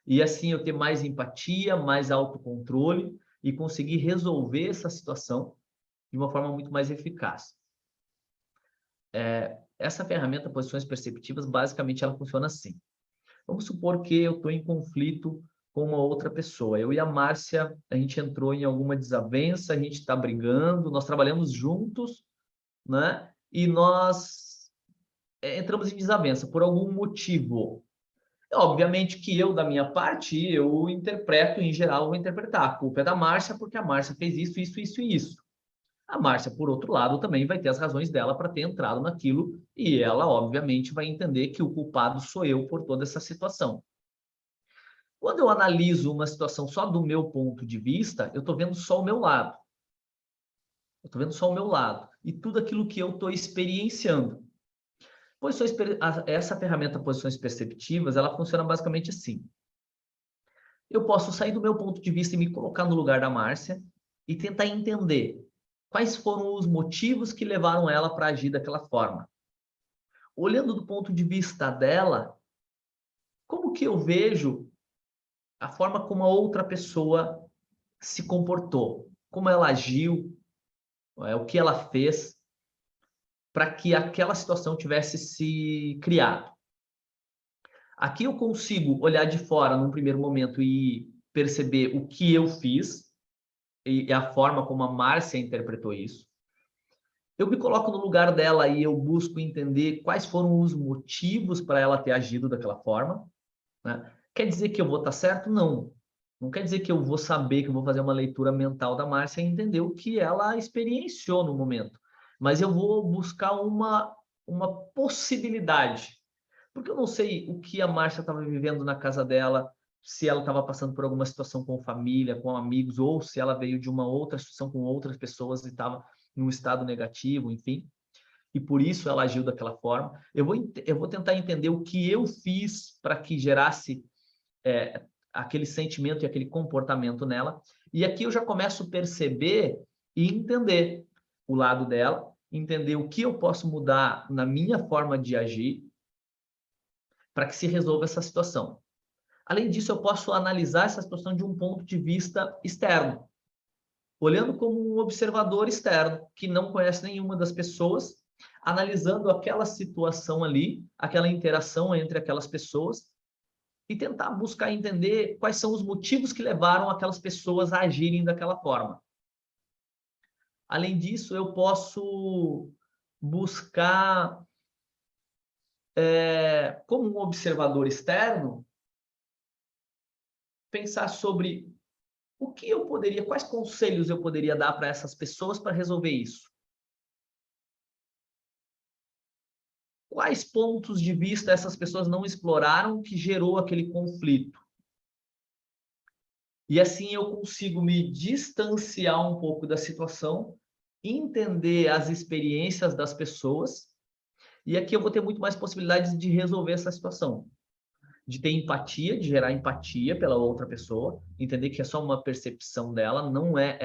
e assim eu ter mais empatia, mais autocontrole e conseguir resolver essa situação de uma forma muito mais eficaz. Essa ferramenta, posições perceptivas, basicamente ela funciona assim. Vamos supor que eu estou em conflito com uma outra pessoa. Eu e a Márcia, a gente entrou em alguma desavença, a gente está brigando, nós trabalhamos juntos, né? E nós entramos em desavença por algum motivo. Obviamente que eu, da minha parte, eu interpreto, em geral, vou interpretar. A culpa é da Márcia porque a Márcia fez isso, isso, isso e isso. A Márcia, por outro lado, também vai ter as razões dela para ter entrado naquilo e ela, obviamente, vai entender que o culpado sou eu por toda essa situação. Quando eu analiso uma situação só do meu ponto de vista, eu estou vendo só o meu lado. Eu estou vendo só o meu lado e tudo aquilo que eu estou experienciando. Essa ferramenta Posições Perceptivas, ela funciona basicamente assim. Eu posso sair do meu ponto de vista e me colocar no lugar da Márcia e tentar entender quais foram os motivos que levaram ela para agir daquela forma. Olhando do ponto de vista dela, como que eu vejo a forma como a outra pessoa se comportou, como ela agiu, o que ela fez para que aquela situação tivesse se criado. Aqui eu consigo olhar de fora num primeiro momento e perceber o que eu fiz e a forma como a Márcia interpretou isso. Eu me coloco no lugar dela e eu busco entender quais foram os motivos para ela ter agido daquela forma, né? Quer dizer que eu vou estar certo? Não. Não quer dizer que eu vou saber, que eu vou fazer uma leitura mental da Márcia e entender o que ela experienciou no momento. Mas eu vou buscar uma possibilidade. Porque eu não sei o que a Márcia estava vivendo na casa dela, se ela estava passando por alguma situação com família, com amigos, ou se ela veio de uma outra situação com outras pessoas e estava num estado negativo, enfim. E por isso ela agiu daquela forma. Eu vou tentar entender o que eu fiz para que gerasse aquele sentimento e aquele comportamento nela. E aqui eu já começo a perceber e entender o lado dela, entender o que eu posso mudar na minha forma de agir para que se resolva essa situação. Além disso, eu posso analisar essa situação de um ponto de vista externo, olhando como um observador externo, que não conhece nenhuma das pessoas, analisando aquela situação ali, aquela interação entre aquelas pessoas, e tentar buscar entender quais são os motivos que levaram aquelas pessoas a agirem daquela forma. Além disso, eu posso buscar, como um observador externo, pensar sobre o que eu poderia, quais conselhos eu poderia dar para essas pessoas para resolver isso. Quais pontos de vista essas pessoas não exploraram que gerou aquele conflito? E assim eu consigo me distanciar um pouco da situação, entender as experiências das pessoas, e aqui eu vou ter muito mais possibilidades de resolver essa situação. De ter empatia, de gerar empatia pela outra pessoa, entender que é só uma percepção dela, não é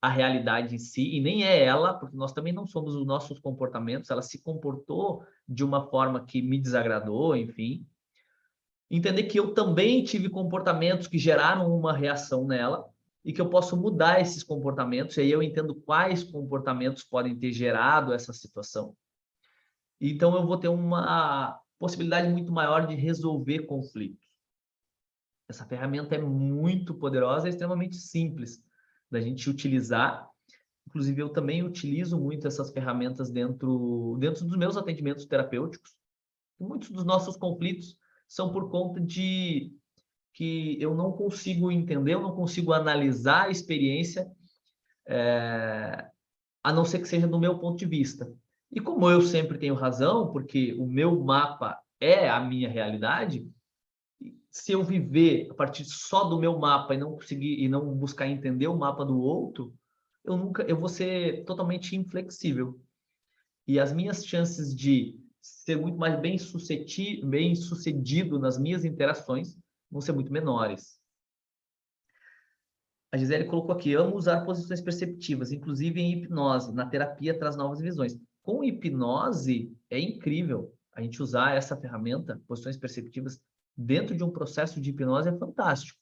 a realidade em si, e nem é ela, porque nós também não somos os nossos comportamentos, ela se comportou de uma forma que me desagradou, enfim. Entender que eu também tive comportamentos que geraram uma reação nela e que eu posso mudar esses comportamentos, e aí eu entendo quais comportamentos podem ter gerado essa situação. Então, eu vou ter uma possibilidade muito maior de resolver conflitos. Essa ferramenta é muito poderosa e extremamente simples da gente utilizar. Inclusive, eu também utilizo muito essas ferramentas dentro dos meus atendimentos terapêuticos. Muitos dos nossos conflitos são por conta de que eu não consigo entender, eu não consigo analisar a experiência, a não ser que seja do meu ponto de vista. E como eu sempre tenho razão, porque o meu mapa é a minha realidade, se eu viver a partir só do meu mapa e não conseguir e não buscar entender o mapa do outro, eu vou ser totalmente inflexível. E as minhas chances de ser muito mais bem sucedido nas minhas interações vão ser muito menores. A Gisele colocou aqui: amo usar posições perceptivas, inclusive em hipnose. Na terapia traz novas visões. Com hipnose, é incrível a gente usar essa ferramenta, posições perceptivas, dentro de um processo de hipnose é fantástico.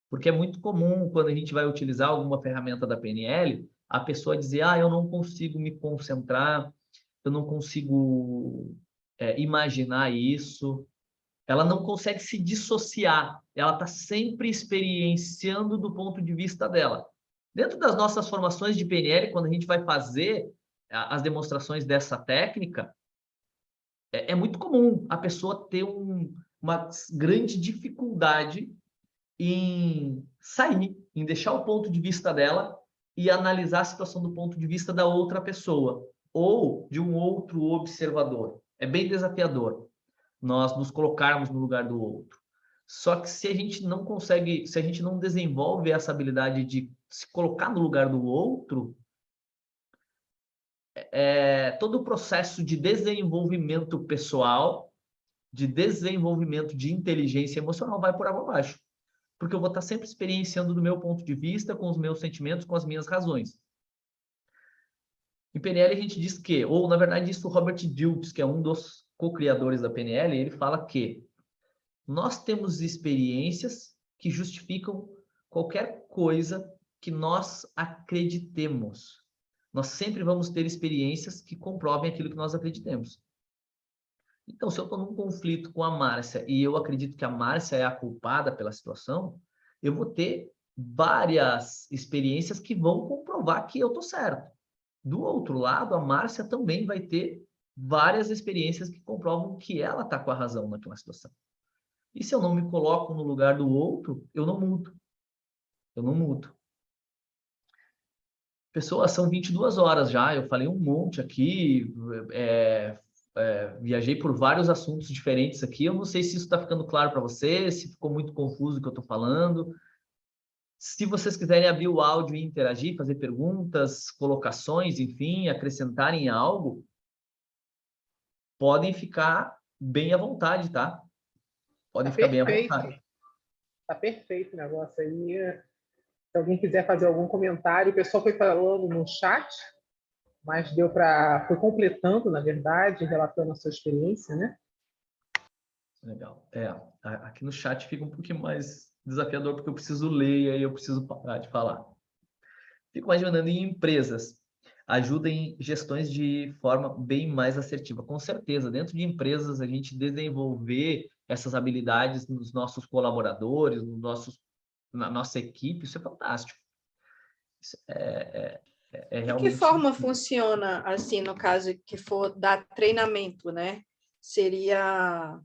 Porque é muito comum, quando a gente vai utilizar alguma ferramenta da PNL, a pessoa dizer: eu não consigo me concentrar, eu não consigo imaginar isso. Ela não consegue se dissociar, ela está sempre experienciando do ponto de vista dela. Dentro das nossas formações de PNL, quando a gente vai fazer as demonstrações dessa técnica, é muito comum a pessoa ter uma grande dificuldade em sair, em deixar o ponto de vista dela e analisar a situação do ponto de vista da outra pessoa ou de um outro observador. É bem desafiador nós nos colocarmos no lugar do outro. Só que se a gente não consegue, se a gente não desenvolve essa habilidade de se colocar no lugar do outro, todo o processo de desenvolvimento pessoal, de desenvolvimento de inteligência emocional vai por água abaixo. Porque eu vou estar sempre experienciando do meu ponto de vista, com os meus sentimentos, com as minhas razões. Em PNL a gente diz que, ou na verdade isso o Robert Dilts, que é um dos co-criadores da PNL, ele fala que nós temos experiências que justificam qualquer coisa que nós acreditemos. Nós sempre vamos ter experiências que comprovem aquilo que nós acreditemos. Então, se eu estou num conflito com a Márcia e eu acredito que a Márcia é a culpada pela situação, eu vou ter várias experiências que vão comprovar que eu estou certo. Do outro lado, a Márcia também vai ter várias experiências que comprovam que ela está com a razão naquela situação. E se eu não me coloco no lugar do outro, eu não mudo. Eu não mudo. Pessoas, são 22 horas já, eu falei um monte aqui, viajei por vários assuntos diferentes aqui, eu não sei se isso está ficando claro para você, se ficou muito confuso o que eu estou falando. Se vocês quiserem abrir o áudio e interagir, fazer perguntas, colocações, enfim, acrescentarem algo, podem ficar bem à vontade, tá? Podem ficar bem à vontade. Tá perfeito o negócio aí. Se alguém quiser fazer algum comentário, o pessoal foi falando no chat, mas foi completando, na verdade, relatando a sua experiência, né? Legal. Aqui no chat fica um pouquinho mais desafiador, porque eu preciso ler e aí eu preciso parar de falar. Fico imaginando em empresas. Ajuda em gestões de forma bem mais assertiva. Com certeza, dentro de empresas, a gente desenvolver essas habilidades nos nossos colaboradores, na nossa equipe, isso é fantástico. Isso De realmente... que forma funciona, assim, no caso que for dar treinamento, né? Seria...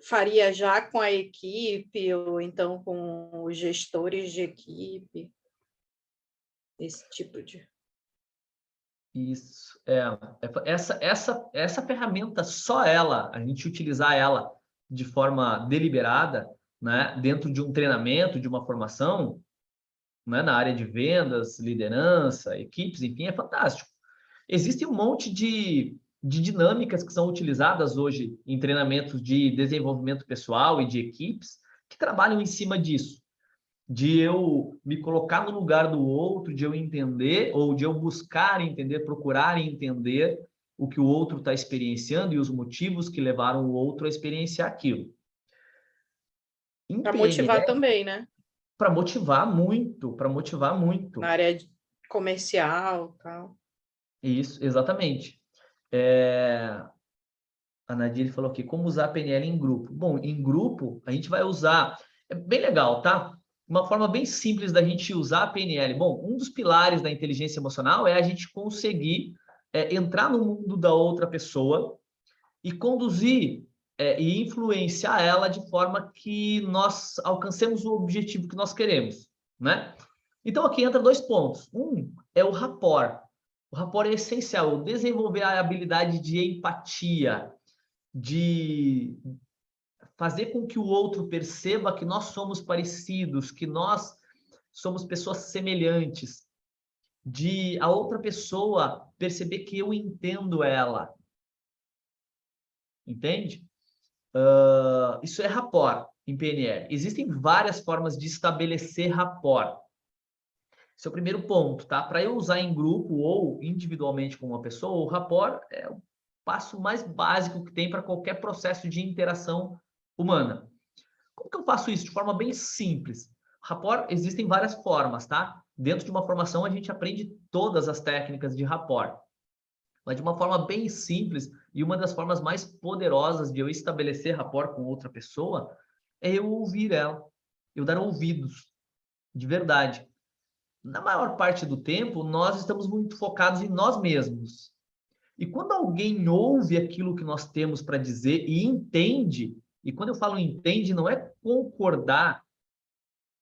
faria já com a equipe ou então com os gestores de equipe? Esse tipo de... Isso, essa ferramenta, só ela, a gente utilizar ela de forma deliberada, né, dentro de um treinamento, de uma formação, né, na área de vendas, liderança, equipes, enfim, é fantástico. Existe um monte de dinâmicas que são utilizadas hoje em treinamentos de desenvolvimento pessoal e de equipes que trabalham em cima disso, de eu me colocar no lugar do outro, de eu entender, ou de eu buscar entender, procurar entender o que o outro está experienciando e os motivos que levaram o outro a experienciar aquilo. Para motivar também, né? Para motivar muito, Na área comercial, tal. Isso, exatamente. A Nadir falou aqui, como usar a PNL em grupo? Bom, em grupo, a gente vai usar... É bem legal, tá? Uma forma bem simples da gente usar a PNL. Bom, um dos pilares da inteligência emocional é a gente conseguir entrar no mundo da outra pessoa e conduzir e influenciar ela de forma que nós alcancemos o objetivo que nós queremos, né? Então, aqui entra 2 pontos. Um é o rapport. O rapport é essencial, desenvolver a habilidade de empatia, de fazer com que o outro perceba que nós somos parecidos, que nós somos pessoas semelhantes, de a outra pessoa perceber que eu entendo ela. Entende? Isso é rapport em PNL. Existem várias formas de estabelecer rapport. Esse é o primeiro ponto, tá? Para eu usar em grupo ou individualmente com uma pessoa, o rapport é o passo mais básico que tem para qualquer processo de interação humana. Como que eu faço isso? De forma bem simples. Rapport, existem várias formas, tá? Dentro de uma formação, a gente aprende todas as técnicas de rapport. Mas de uma forma bem simples, e uma das formas mais poderosas de eu estabelecer rapport com outra pessoa é eu ouvir ela, eu dar ouvidos, de verdade. Na maior parte do tempo, nós estamos muito focados em nós mesmos. E quando alguém ouve aquilo que nós temos para dizer e entende, e quando eu falo entende, não é concordar,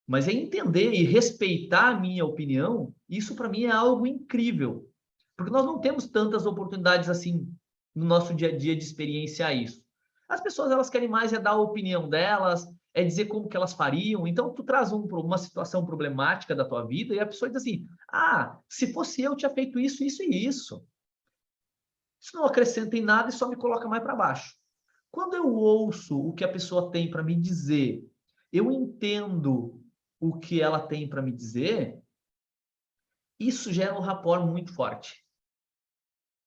mas é entender e respeitar a minha opinião, isso para mim é algo incrível. Porque nós não temos tantas oportunidades assim no nosso dia a dia de experienciar isso. As pessoas, elas querem mais dar a opinião delas, dizer como que elas fariam. Então, tu traz uma situação problemática da tua vida e a pessoa diz assim, se fosse eu tinha feito isso, isso e isso. Isso não acrescenta em nada e só me coloca mais para baixo. Quando eu ouço o que a pessoa tem para me dizer, eu entendo o que ela tem para me dizer, isso gera um rapport muito forte.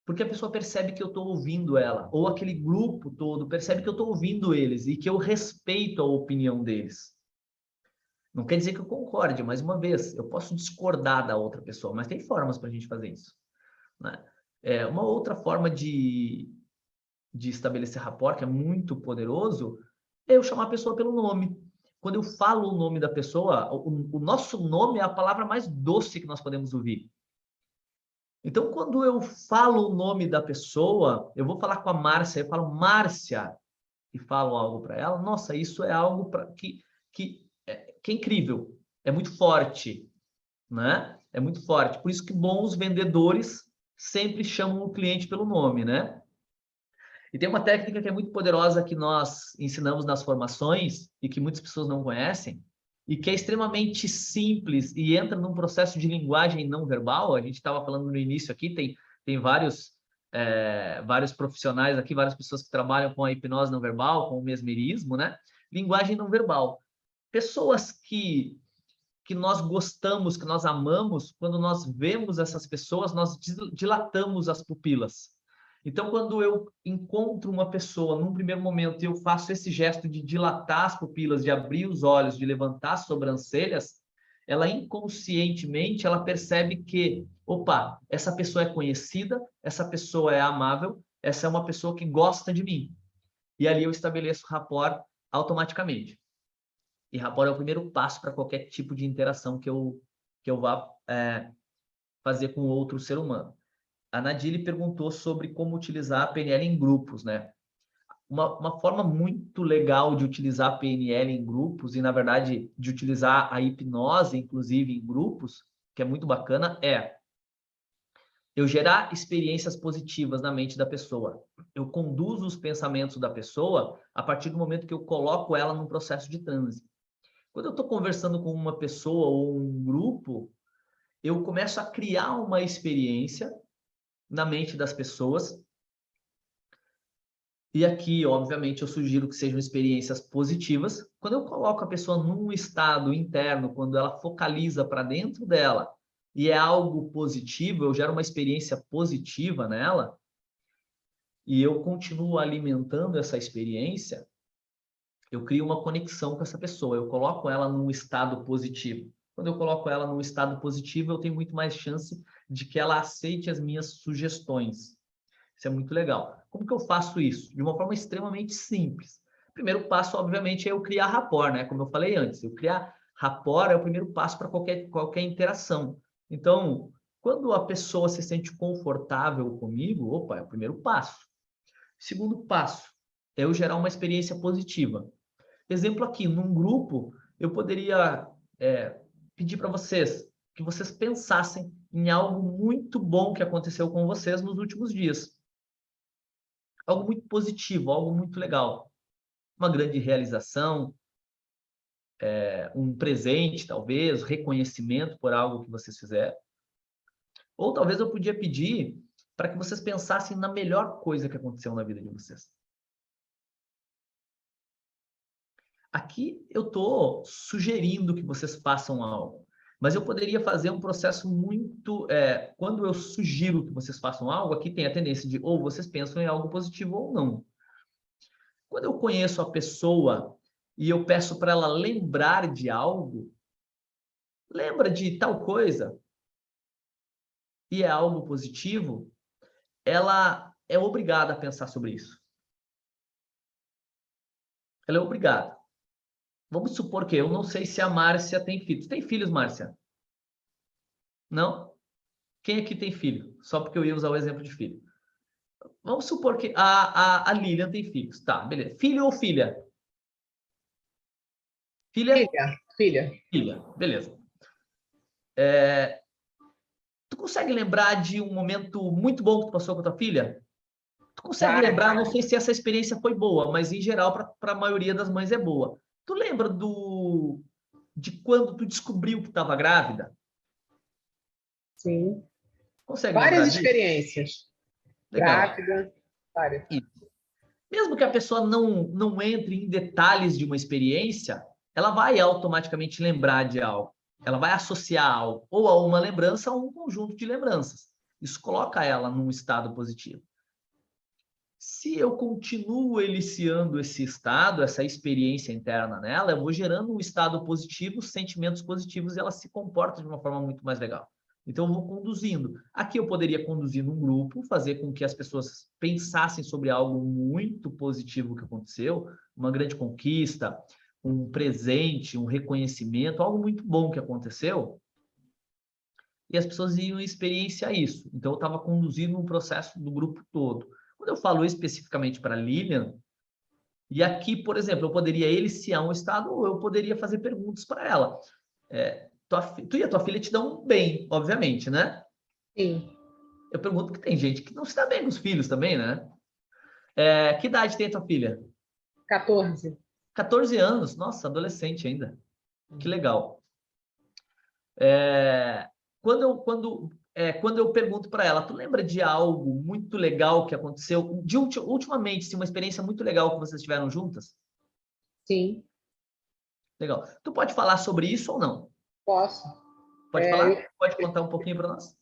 Porque a pessoa percebe que eu estou ouvindo ela, ou aquele grupo todo percebe que eu estou ouvindo eles e que eu respeito a opinião deles. Não quer dizer que eu concorde, mais uma vez, eu posso discordar da outra pessoa, mas tem formas para a gente fazer isso, né? Uma outra forma de de estabelecer rapport, que é muito poderoso, é eu chamar a pessoa pelo nome. Quando eu falo o nome da pessoa, o nosso nome é a palavra mais doce que nós podemos ouvir. Então, quando eu falo o nome da pessoa, eu vou falar com a Márcia, eu falo Márcia, e falo algo para ela, nossa, isso é algo que é incrível, é muito forte, né? É muito forte. Por isso que bons vendedores sempre chamam o cliente pelo nome, né? E tem uma técnica que é muito poderosa que nós ensinamos nas formações e que muitas pessoas não conhecem, e que é extremamente simples e entra num processo de linguagem não verbal. A gente estava falando no início aqui, tem vários profissionais aqui, várias pessoas que trabalham com a hipnose não verbal, com o mesmerismo, né? Linguagem não verbal. Pessoas que nós gostamos, que nós amamos, quando nós vemos essas pessoas, nós dilatamos as pupilas. Então, quando eu encontro uma pessoa num primeiro momento e eu faço esse gesto de dilatar as pupilas, de abrir os olhos, de levantar as sobrancelhas, ela inconscientemente ela percebe que, opa, essa pessoa é conhecida, essa pessoa é amável, essa é uma pessoa que gosta de mim. E ali eu estabeleço rapport automaticamente. E rapport é o primeiro passo para qualquer tipo de interação que eu vá fazer com outro ser humano. A Nadile perguntou sobre como utilizar a PNL em grupos, né? Uma forma muito legal de utilizar a PNL em grupos, e na verdade de utilizar a hipnose, inclusive, em grupos, que é muito bacana, é eu gerar experiências positivas na mente da pessoa. Eu conduzo os pensamentos da pessoa a partir do momento que eu coloco ela num processo de transe. Quando eu estou conversando com uma pessoa ou um grupo, eu começo a criar uma experiência na mente das pessoas. E aqui, obviamente, eu sugiro que sejam experiências positivas. Quando eu coloco a pessoa num estado interno, quando ela focaliza para dentro dela e é algo positivo, eu gero uma experiência positiva nela e eu continuo alimentando essa experiência, eu crio uma conexão com essa pessoa, eu coloco ela num estado positivo. Quando eu coloco ela num estado positivo, eu tenho muito mais chance de que ela aceite as minhas sugestões. Isso é muito legal. Como que eu faço isso? De uma forma extremamente simples. O primeiro passo, obviamente, é eu criar rapport, né? Como eu falei antes, eu criar rapport é o primeiro passo para qualquer interação. Então, quando a pessoa se sente confortável comigo, opa, é o primeiro passo. Segundo passo, é eu gerar uma experiência positiva. Exemplo aqui, num grupo, eu poderia pedir para vocês que vocês pensassem em algo muito bom que aconteceu com vocês nos últimos dias. Algo muito positivo, algo muito legal. Uma grande realização, um presente, talvez, reconhecimento por algo que vocês fizeram. Ou talvez eu podia pedir para que vocês pensassem na melhor coisa que aconteceu na vida de vocês. Aqui eu estou sugerindo que vocês façam algo, mas eu poderia fazer um processo muito... quando eu sugiro que vocês façam algo, aqui tem a tendência de ou vocês pensam em algo positivo ou não. Quando eu conheço a pessoa e eu peço para ela lembrar de algo, lembra de tal coisa, e é algo positivo, ela é obrigada a pensar sobre isso. Ela é obrigada. Vamos supor que eu não sei se a Márcia tem filhos. Tem filhos, Márcia? Não? Quem aqui tem filho? Só porque eu ia usar o exemplo de filho. Vamos supor que a Lilian tem filhos. Tá, beleza. Filho ou filha? Filha? Filha. Filha, beleza. Tu consegue lembrar de um momento muito bom que tu passou com a tua filha? Tu consegue lembrar, não sei se essa experiência foi boa, mas em geral para a maioria das mães é boa. Tu lembra de quando tu descobriu que estava grávida? Sim. Consegue Várias lembrar disso? experiências. Legal. Grávida, várias. Isso. Mesmo que a pessoa não entre em detalhes de uma experiência, ela vai automaticamente lembrar de algo. Ela vai associar algo, ou a uma lembrança, ou a um conjunto de lembranças. Isso coloca ela num estado positivo. Se eu continuo eliciando esse estado, essa experiência interna nela, eu vou gerando um estado positivo, sentimentos positivos, e ela se comporta de uma forma muito mais legal. Então, eu vou conduzindo. Aqui eu poderia conduzir num grupo, fazer com que as pessoas pensassem sobre algo muito positivo que aconteceu, uma grande conquista, um presente, um reconhecimento, algo muito bom que aconteceu, e as pessoas iam experienciar isso. Então, eu estava conduzindo um processo do grupo todo. Quando eu falo especificamente para a Lilian, e aqui, por exemplo, eu poderia eliciar um estado ou eu poderia fazer perguntas para ela. Tu e a tua filha te dão bem, obviamente, né? Sim, Eu pergunto que tem gente que não se dá bem com os filhos também, né? Que idade tem a tua filha? 14. 14 anos. Nossa, adolescente ainda. Que legal. Quando eu pergunto para ela, tu lembra de algo muito legal que aconteceu? Ultimamente, sim, uma experiência muito legal que vocês tiveram juntas? Sim, Legal. Tu pode falar sobre isso ou não? posso. Pode falar? Pode contar um pouquinho para nós?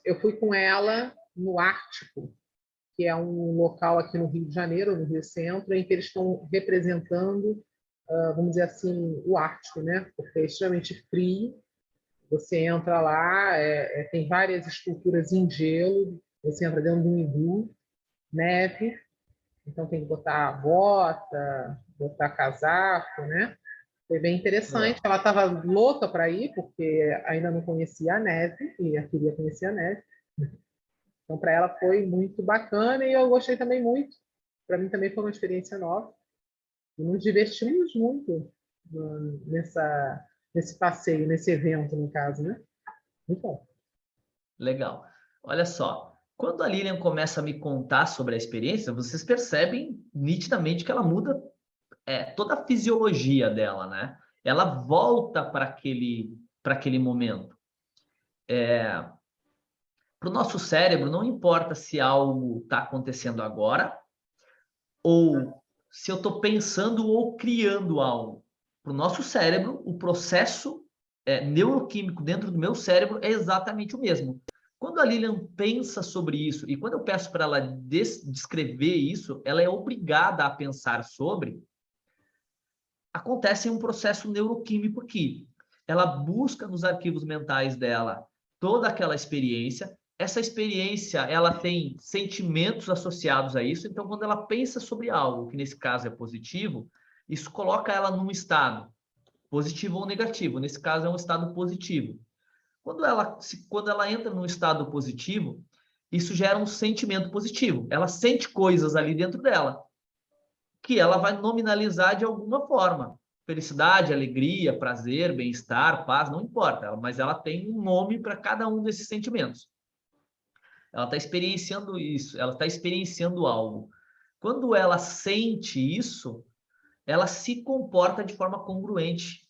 Eu fui com ela no Ártico, que é um local aqui no Rio de Janeiro, no Rio Centro, em que eles estão representando, vamos dizer assim, o Ártico, né? Porque é extremamente frio. Você entra lá, tem várias esculturas em gelo, você entra dentro de um iglu, neve, então tem que botar bota, botar casaco, né? Foi bem interessante. Legal. Ela estava louca para ir, porque ainda não conhecia a neve, e eu queria conhecer a neve. Então, para ela foi muito bacana e eu gostei também muito. Para mim também foi uma experiência nova. E nos divertimos muito nesse passeio, nesse evento, no caso, né? Muito bom. Legal. Olha só, quando a Lilian começa a me contar sobre a experiência, vocês percebem nitidamente que ela muda toda a fisiologia dela, né? Ela volta para aquele momento. Para o nosso cérebro, não importa se algo está acontecendo agora ou se eu estou pensando ou criando algo. Para o nosso cérebro, o processo neuroquímico dentro do meu cérebro é exatamente o mesmo. Quando a Lilian pensa sobre isso e quando eu peço para ela descrever isso, ela é obrigada a pensar sobre. Acontece um processo neuroquímico aqui. Ela busca nos arquivos mentais dela toda aquela experiência. Essa experiência, ela tem sentimentos associados a isso. Então, quando ela pensa sobre algo, que nesse caso é positivo, isso coloca ela num estado positivo ou negativo. Nesse caso, é um estado positivo. Quando ela entra num estado positivo, isso gera um sentimento positivo. Ela sente coisas ali dentro dela, que ela vai nominalizar de alguma forma. Felicidade, alegria, prazer, bem-estar, paz, não importa. Mas ela tem um nome para cada um desses sentimentos. Ela está experienciando isso, ela está experienciando algo. Quando ela sente isso, ela se comporta de forma congruente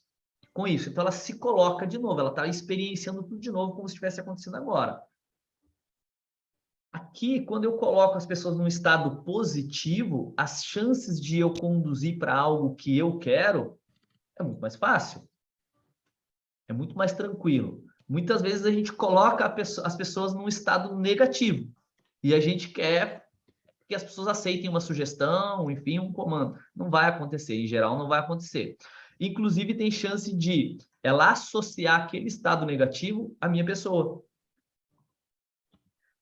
com isso. Então, ela se coloca de novo, ela está experienciando tudo de novo como se estivesse acontecendo agora. Aqui, quando eu coloco as pessoas num estado positivo, as chances de eu conduzir para algo que eu quero é muito mais fácil, é muito mais tranquilo. Muitas vezes a gente coloca as pessoas num estado negativo e a gente quer que as pessoas aceitem uma sugestão, enfim, um comando. Não vai acontecer, em geral não vai acontecer. Inclusive, tem chance de ela associar aquele estado negativo à minha pessoa.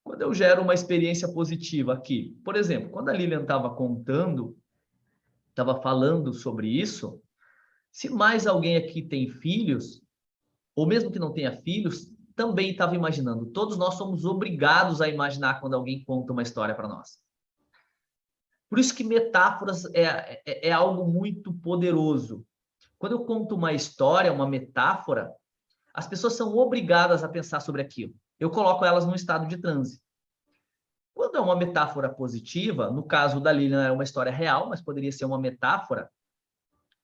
Quando eu gero uma experiência positiva aqui, por exemplo, quando a Lilian estava contando, estava falando sobre isso, se mais alguém aqui tem filhos, ou mesmo que não tenha filhos, também estava imaginando. Todos nós somos obrigados a imaginar quando alguém conta uma história para nós. Por isso que metáforas é algo muito poderoso. Quando eu conto uma história, uma metáfora, as pessoas são obrigadas a pensar sobre aquilo. Eu coloco elas num estado de transe. Quando é uma metáfora positiva, no caso da Lilian era uma história real, mas poderia ser uma metáfora,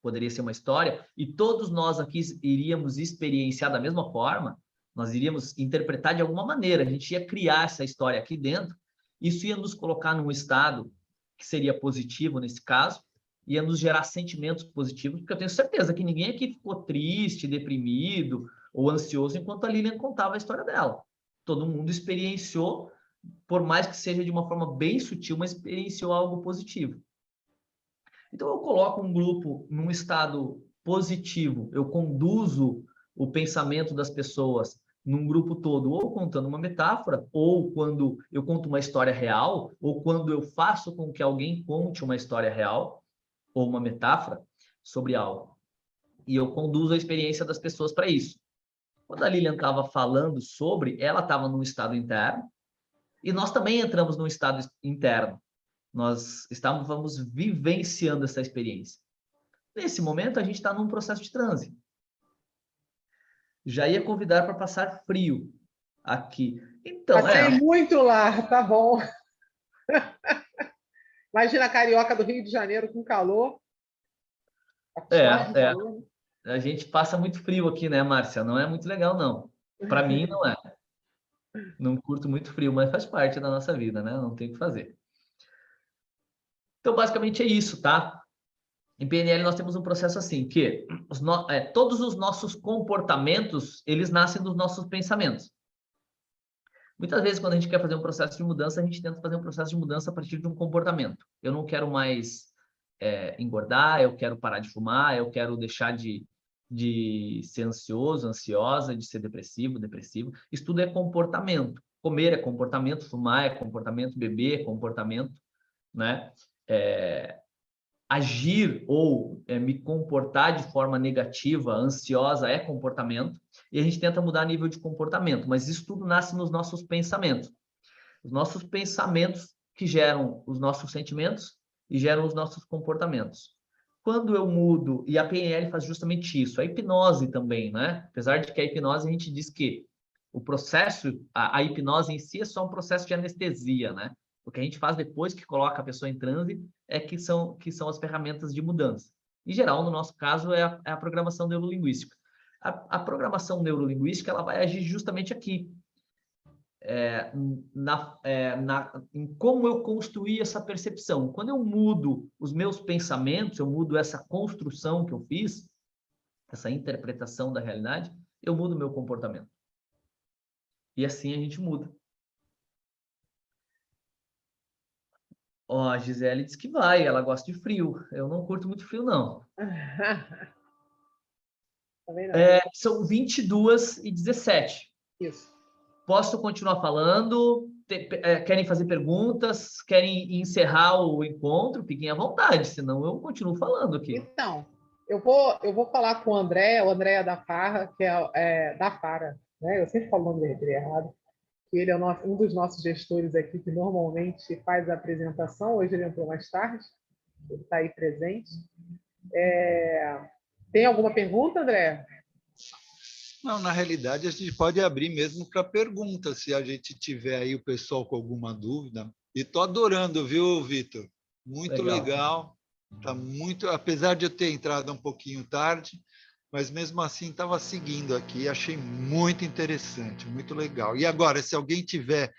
poderia ser uma história, e todos nós aqui iríamos experienciar da mesma forma, nós iríamos interpretar de alguma maneira, a gente ia criar essa história aqui dentro, isso ia nos colocar num estado que seria positivo nesse caso, ia nos gerar sentimentos positivos, porque eu tenho certeza que ninguém aqui ficou triste, deprimido ou ansioso enquanto a Lilian contava a história dela. Todo mundo experienciou, por mais que seja de uma forma bem sutil, mas experienciou algo positivo. Então, eu coloco um grupo num estado positivo, eu conduzo o pensamento das pessoas num grupo todo, ou contando uma metáfora, ou quando eu conto uma história real, ou quando eu faço com que alguém conte uma história real, ou uma metáfora sobre algo. E eu conduzo a experiência das pessoas para isso. Quando a Lilian estava falando sobre, ela estava num estado interno, e nós também entramos num estado interno. Nós estávamos vivenciando essa experiência. Nesse momento, a gente está num processo de transe. Já ia convidar para passar frio aqui. Então, Passei muito lá, tá bom. Imagina a carioca do Rio de Janeiro com calor. Calor. A gente passa muito frio aqui, né, Márcia? Não é muito legal, não. Para mim, não é. Não curto muito frio, mas faz parte da nossa vida, né? Não tem o que fazer. Então, basicamente é isso, tá? Em PNL, nós temos um processo assim, que todos os nossos comportamentos, eles nascem dos nossos pensamentos. Muitas vezes, quando a gente quer fazer um processo de mudança, a gente tenta fazer um processo de mudança a partir de um comportamento. Eu não quero mais engordar, eu quero parar de fumar, eu quero deixar de ser ansioso, ansiosa, de ser depressivo, depressivo. Isso tudo é comportamento. Comer é comportamento, fumar é comportamento, beber é comportamento, né? Agir ou me comportar de forma negativa, ansiosa, é comportamento, e a gente tenta mudar nível de comportamento, mas isso tudo nasce nos nossos pensamentos. Os nossos pensamentos que geram os nossos sentimentos e geram os nossos comportamentos. Quando eu mudo, e a PNL faz justamente isso, a hipnose também, né? Apesar de que a hipnose, a gente diz que o processo, a hipnose em si é só um processo de anestesia, né? O que a gente faz depois que coloca a pessoa em transe que são as ferramentas de mudança. Em geral, no nosso caso, é a programação neurolinguística. A programação neurolinguística ela vai agir justamente aqui, em como eu construí essa percepção. Quando eu mudo os meus pensamentos, eu mudo essa construção que eu fiz, essa interpretação da realidade, eu mudo o meu comportamento. E assim a gente muda. Ó, a Gisele diz que vai, ela gosta de frio. Eu não curto muito frio, não. Também não. São 22h17. Isso. Posso continuar falando? Querem fazer perguntas? Querem encerrar o encontro? Fiquem à vontade, senão eu continuo falando aqui. Então, eu vou falar com o André da Farra, que é da Fara, né? Eu sempre falo o nome dele errado. Que ele é um dos nossos gestores aqui, que normalmente faz a apresentação. Hoje ele entrou mais tarde, ele está aí presente. Tem alguma pergunta, André? Não, na realidade, a gente pode abrir mesmo para pergunta, se a gente tiver aí o pessoal com alguma dúvida. E estou adorando, viu, Vitor? Muito legal. Tá muito, apesar de eu ter entrado um pouquinho tarde, mas mesmo assim estava seguindo aqui, achei muito interessante, muito legal. E agora, se alguém tiver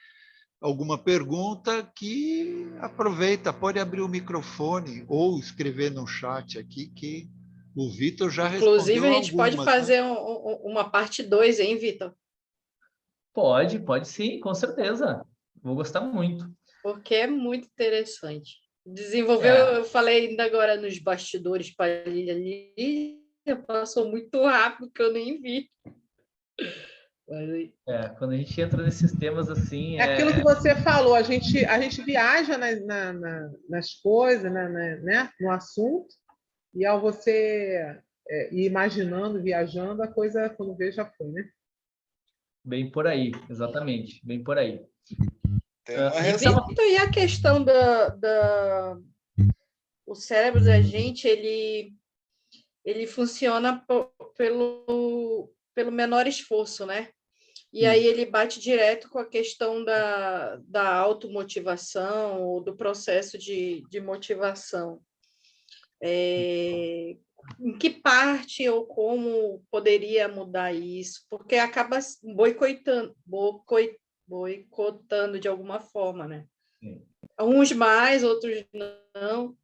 alguma pergunta, que aproveita, pode abrir o microfone ou escrever no chat aqui, que o Vitor já respondeu algumas. Inclusive, a gente pode fazer uma parte 2, hein, Vitor? Pode sim, com certeza. Vou gostar muito. Porque é muito interessante. Desenvolveu, eu falei ainda agora nos bastidores para a Lilian, passou muito rápido que eu nem vi. Quando a gente entra nesses temas assim... É aquilo que você falou, a gente viaja nas coisas, né, no assunto, e ao você ir imaginando, viajando, a coisa, quando vê, já foi, né? Bem por aí, exatamente, bem por aí. E a questão o cérebro da gente, ele funciona pelo menor esforço, né? E aí ele bate direto com a questão da automotivação, ou do processo de motivação. Em que parte ou como poderia mudar isso? Porque acaba boicotando de alguma forma, né? Sim. Uns mais, outros não.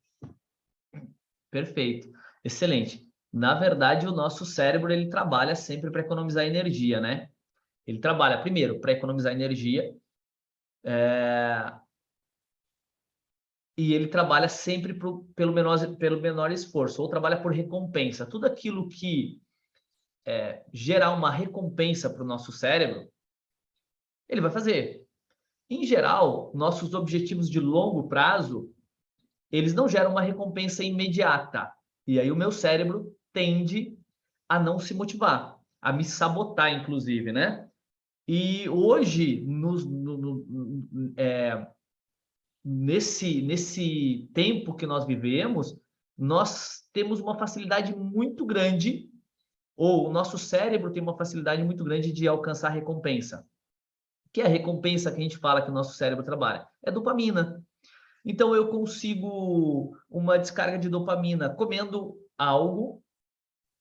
Perfeito, excelente. Na verdade, o nosso cérebro ele trabalha sempre para economizar energia, né? Ele trabalha primeiro para economizar energia, e ele trabalha sempre pelo menor esforço, ou trabalha por recompensa. Tudo aquilo que gerar uma recompensa para o nosso cérebro, ele vai fazer. Em geral, nossos objetivos de longo prazo, eles não geram uma recompensa imediata. E aí o meu cérebro tende a não se motivar, a me sabotar, inclusive, né? E hoje, nesse tempo que nós vivemos, nós temos uma facilidade muito grande, ou o nosso cérebro tem uma facilidade muito grande de alcançar recompensa. Que é a recompensa que a gente fala que o nosso cérebro trabalha? É dopamina. Então, eu consigo uma descarga de dopamina comendo algo.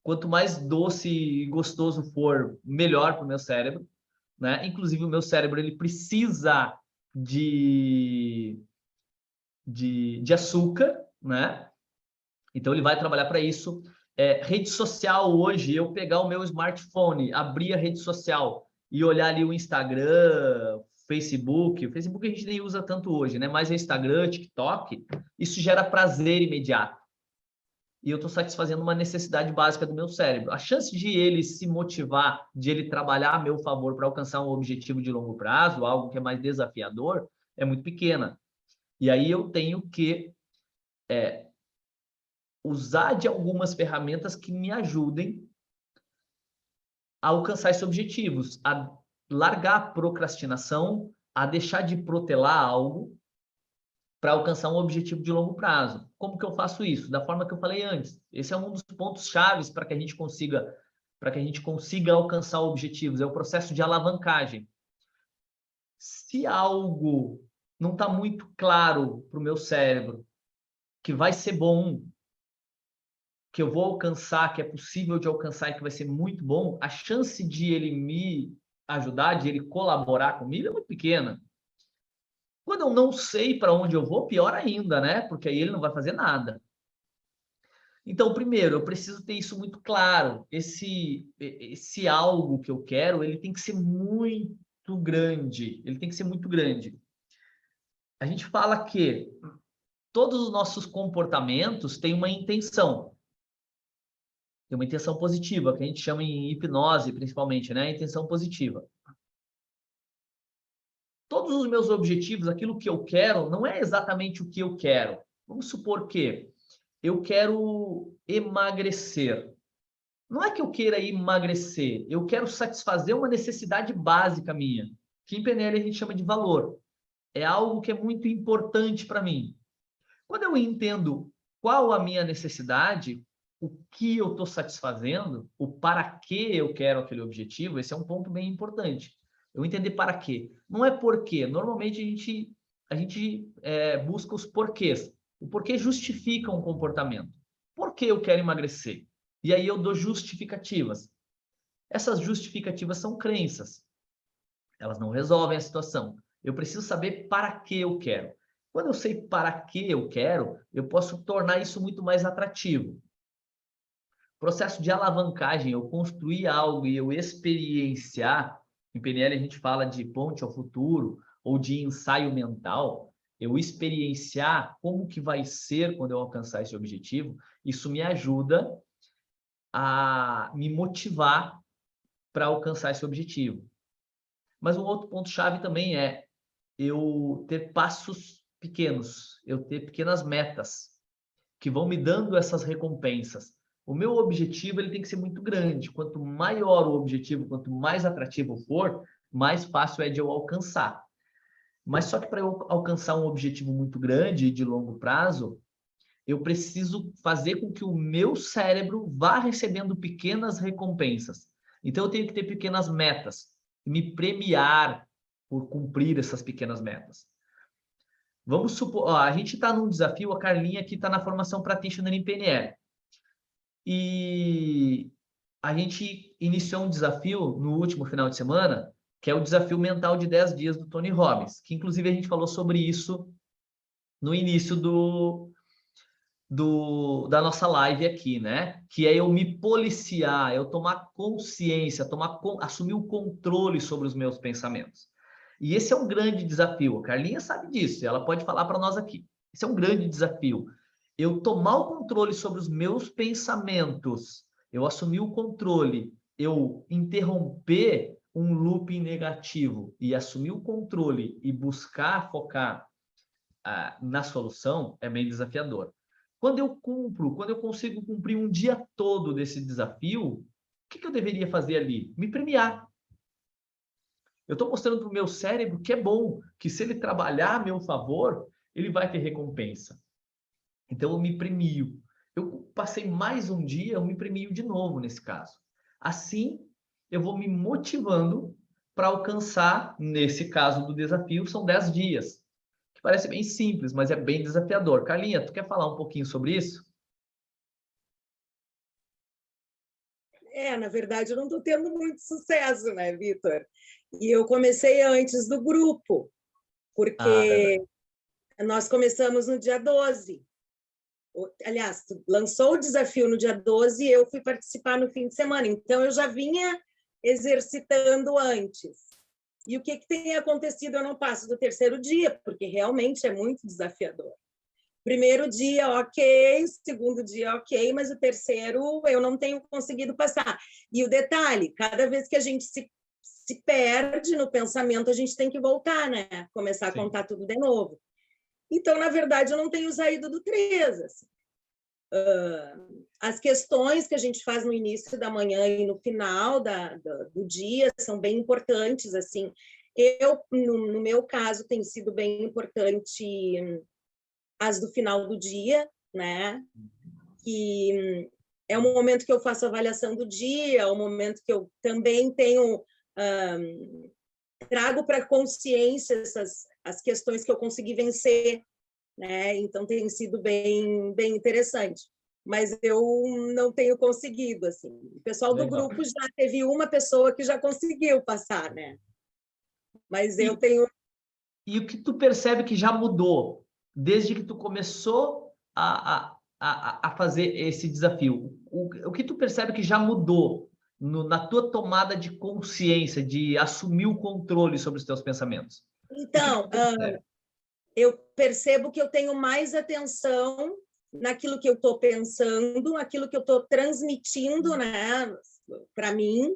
Quanto mais doce e gostoso for, melhor para o meu cérebro, né? Inclusive, o meu cérebro ele precisa de açúcar, né? Então, ele vai trabalhar para isso. Rede social hoje, eu pegar o meu smartphone, abrir a rede social e olhar ali o Instagram, Facebook. O Facebook a gente nem usa tanto hoje, né? Mas o Instagram, TikTok, isso gera prazer imediato. E eu estou satisfazendo uma necessidade básica do meu cérebro. A chance de ele se motivar, de ele trabalhar a meu favor para alcançar um objetivo de longo prazo, algo que é mais desafiador, é muito pequena. E aí eu tenho que usar de algumas ferramentas que me ajudem a alcançar esses objetivos, a largar a procrastinação, a deixar de protelar algo para alcançar um objetivo de longo prazo. Como que eu faço isso? Da forma que eu falei antes. Esse é um dos pontos chaves para que a gente consiga alcançar objetivos. É o processo de alavancagem. Se algo não está muito claro para o meu cérebro que vai ser bom, que eu vou alcançar, que é possível de alcançar e que vai ser muito bom, a chance de ele me ajudar, de ele colaborar comigo é muito pequena. Quando eu não sei para onde eu vou, pior ainda, né? Porque aí ele não vai fazer nada. Então, primeiro, eu preciso ter isso muito claro. Esse algo que eu quero, ele tem que ser muito grande. Ele tem que ser muito grande. A gente fala que todos os nossos comportamentos têm uma intenção. Tem uma intenção positiva, que a gente chama em hipnose, principalmente, né? A intenção positiva. Todos os meus objetivos, aquilo que eu quero, não é exatamente o que eu quero. Vamos supor que eu quero emagrecer. Não é que eu queira emagrecer, eu quero satisfazer uma necessidade básica minha, que em PNL a gente chama de valor. É algo que é muito importante para mim. Quando eu entendo qual a minha necessidade, o que eu estou satisfazendo, o para que eu quero aquele objetivo, esse é um ponto bem importante. Eu entender para quê. Não é porquê. Normalmente a gente busca os porquês. O porquê justifica um comportamento. Por que eu quero emagrecer? E aí eu dou justificativas. Essas justificativas são crenças. Elas não resolvem a situação. Eu preciso saber para que eu quero. Quando eu sei para que eu quero, eu posso tornar isso muito mais atrativo. Processo de alavancagem, eu construir algo e eu experienciar. Em PNL a gente fala de ponte ao futuro ou de ensaio mental. Eu experienciar como que vai ser quando eu alcançar esse objetivo. Isso me ajuda a me motivar para alcançar esse objetivo. Mas um outro ponto-chave também é eu ter passos pequenos, eu ter pequenas metas que vão me dando essas recompensas. O meu objetivo ele tem que ser muito grande. Quanto maior o objetivo, quanto mais atrativo for, mais fácil é de eu alcançar. Mas só que para eu alcançar um objetivo muito grande e de longo prazo, eu preciso fazer com que o meu cérebro vá recebendo pequenas recompensas. Então, eu tenho que ter pequenas metas, me premiar por cumprir essas pequenas metas. Vamos supor, a gente está num desafio, a Carlinha aqui está na formação Practitioner em PNL. E a gente iniciou um desafio no último final de semana, que é o desafio mental de 10 dias do Tony Robbins, que inclusive a gente falou sobre isso no início da nossa live aqui, né? Que é eu me policiar, eu tomar consciência, assumir o controle sobre os meus pensamentos. E esse é um grande desafio. A Carlinha sabe disso, ela pode falar para nós aqui. Esse é um grande desafio. Eu tomar o controle sobre os meus pensamentos, eu assumir o controle eu interromper um looping negativo e assumir o controle e buscar focar na solução, é bem desafiador. Quando eu consigo cumprir um dia todo desse desafio, o que eu deveria fazer ali? Me premiar. Eu estou mostrando para o meu cérebro que é bom, que se ele trabalhar a meu favor, ele vai ter recompensa. Então, eu me premio. Eu passei mais um dia, eu me premio de novo nesse caso. Assim, eu vou me motivando para alcançar, nesse caso do desafio, são 10 dias. Que parece bem simples, mas é bem desafiador. Carlinha, tu quer falar um pouquinho sobre isso? Na verdade, eu não estou tendo muito sucesso, né, Vitor? E eu comecei antes do grupo, porque nós começamos no dia 12. Aliás, lançou o desafio no dia 12 e eu fui participar no fim de semana. Então, eu já vinha exercitando antes. E o que tem acontecido? Eu não passo do terceiro dia, porque realmente é muito desafiador. Primeiro dia, ok, segundo dia, ok, mas o terceiro eu não tenho conseguido passar. E o detalhe, cada vez que a gente se perde no pensamento, a gente tem que voltar, né? Começar a contar tudo de novo. Então, na verdade, eu não tenho saído do 3. Assim. As questões que a gente faz no início da manhã e no final do dia são bem importantes. Assim. No meu caso, tem sido bem importante as do final do dia, né? Que é o momento que eu faço a avaliação do dia, é o momento que eu também tenho... trago para a consciência as questões que eu consegui vencer, né? Então tem sido bem interessante, mas eu não tenho conseguido assim. O pessoal do grupo já teve uma pessoa que já conseguiu passar, né? Mas eu tenho. E o que tu percebe que já mudou desde que tu começou a fazer esse desafio? O que tu percebe que já mudou na tua tomada de consciência, de assumir o controle sobre os teus pensamentos? Então, eu percebo que eu tenho mais atenção naquilo que eu estou pensando, naquilo que eu estou transmitindo, né, para mim,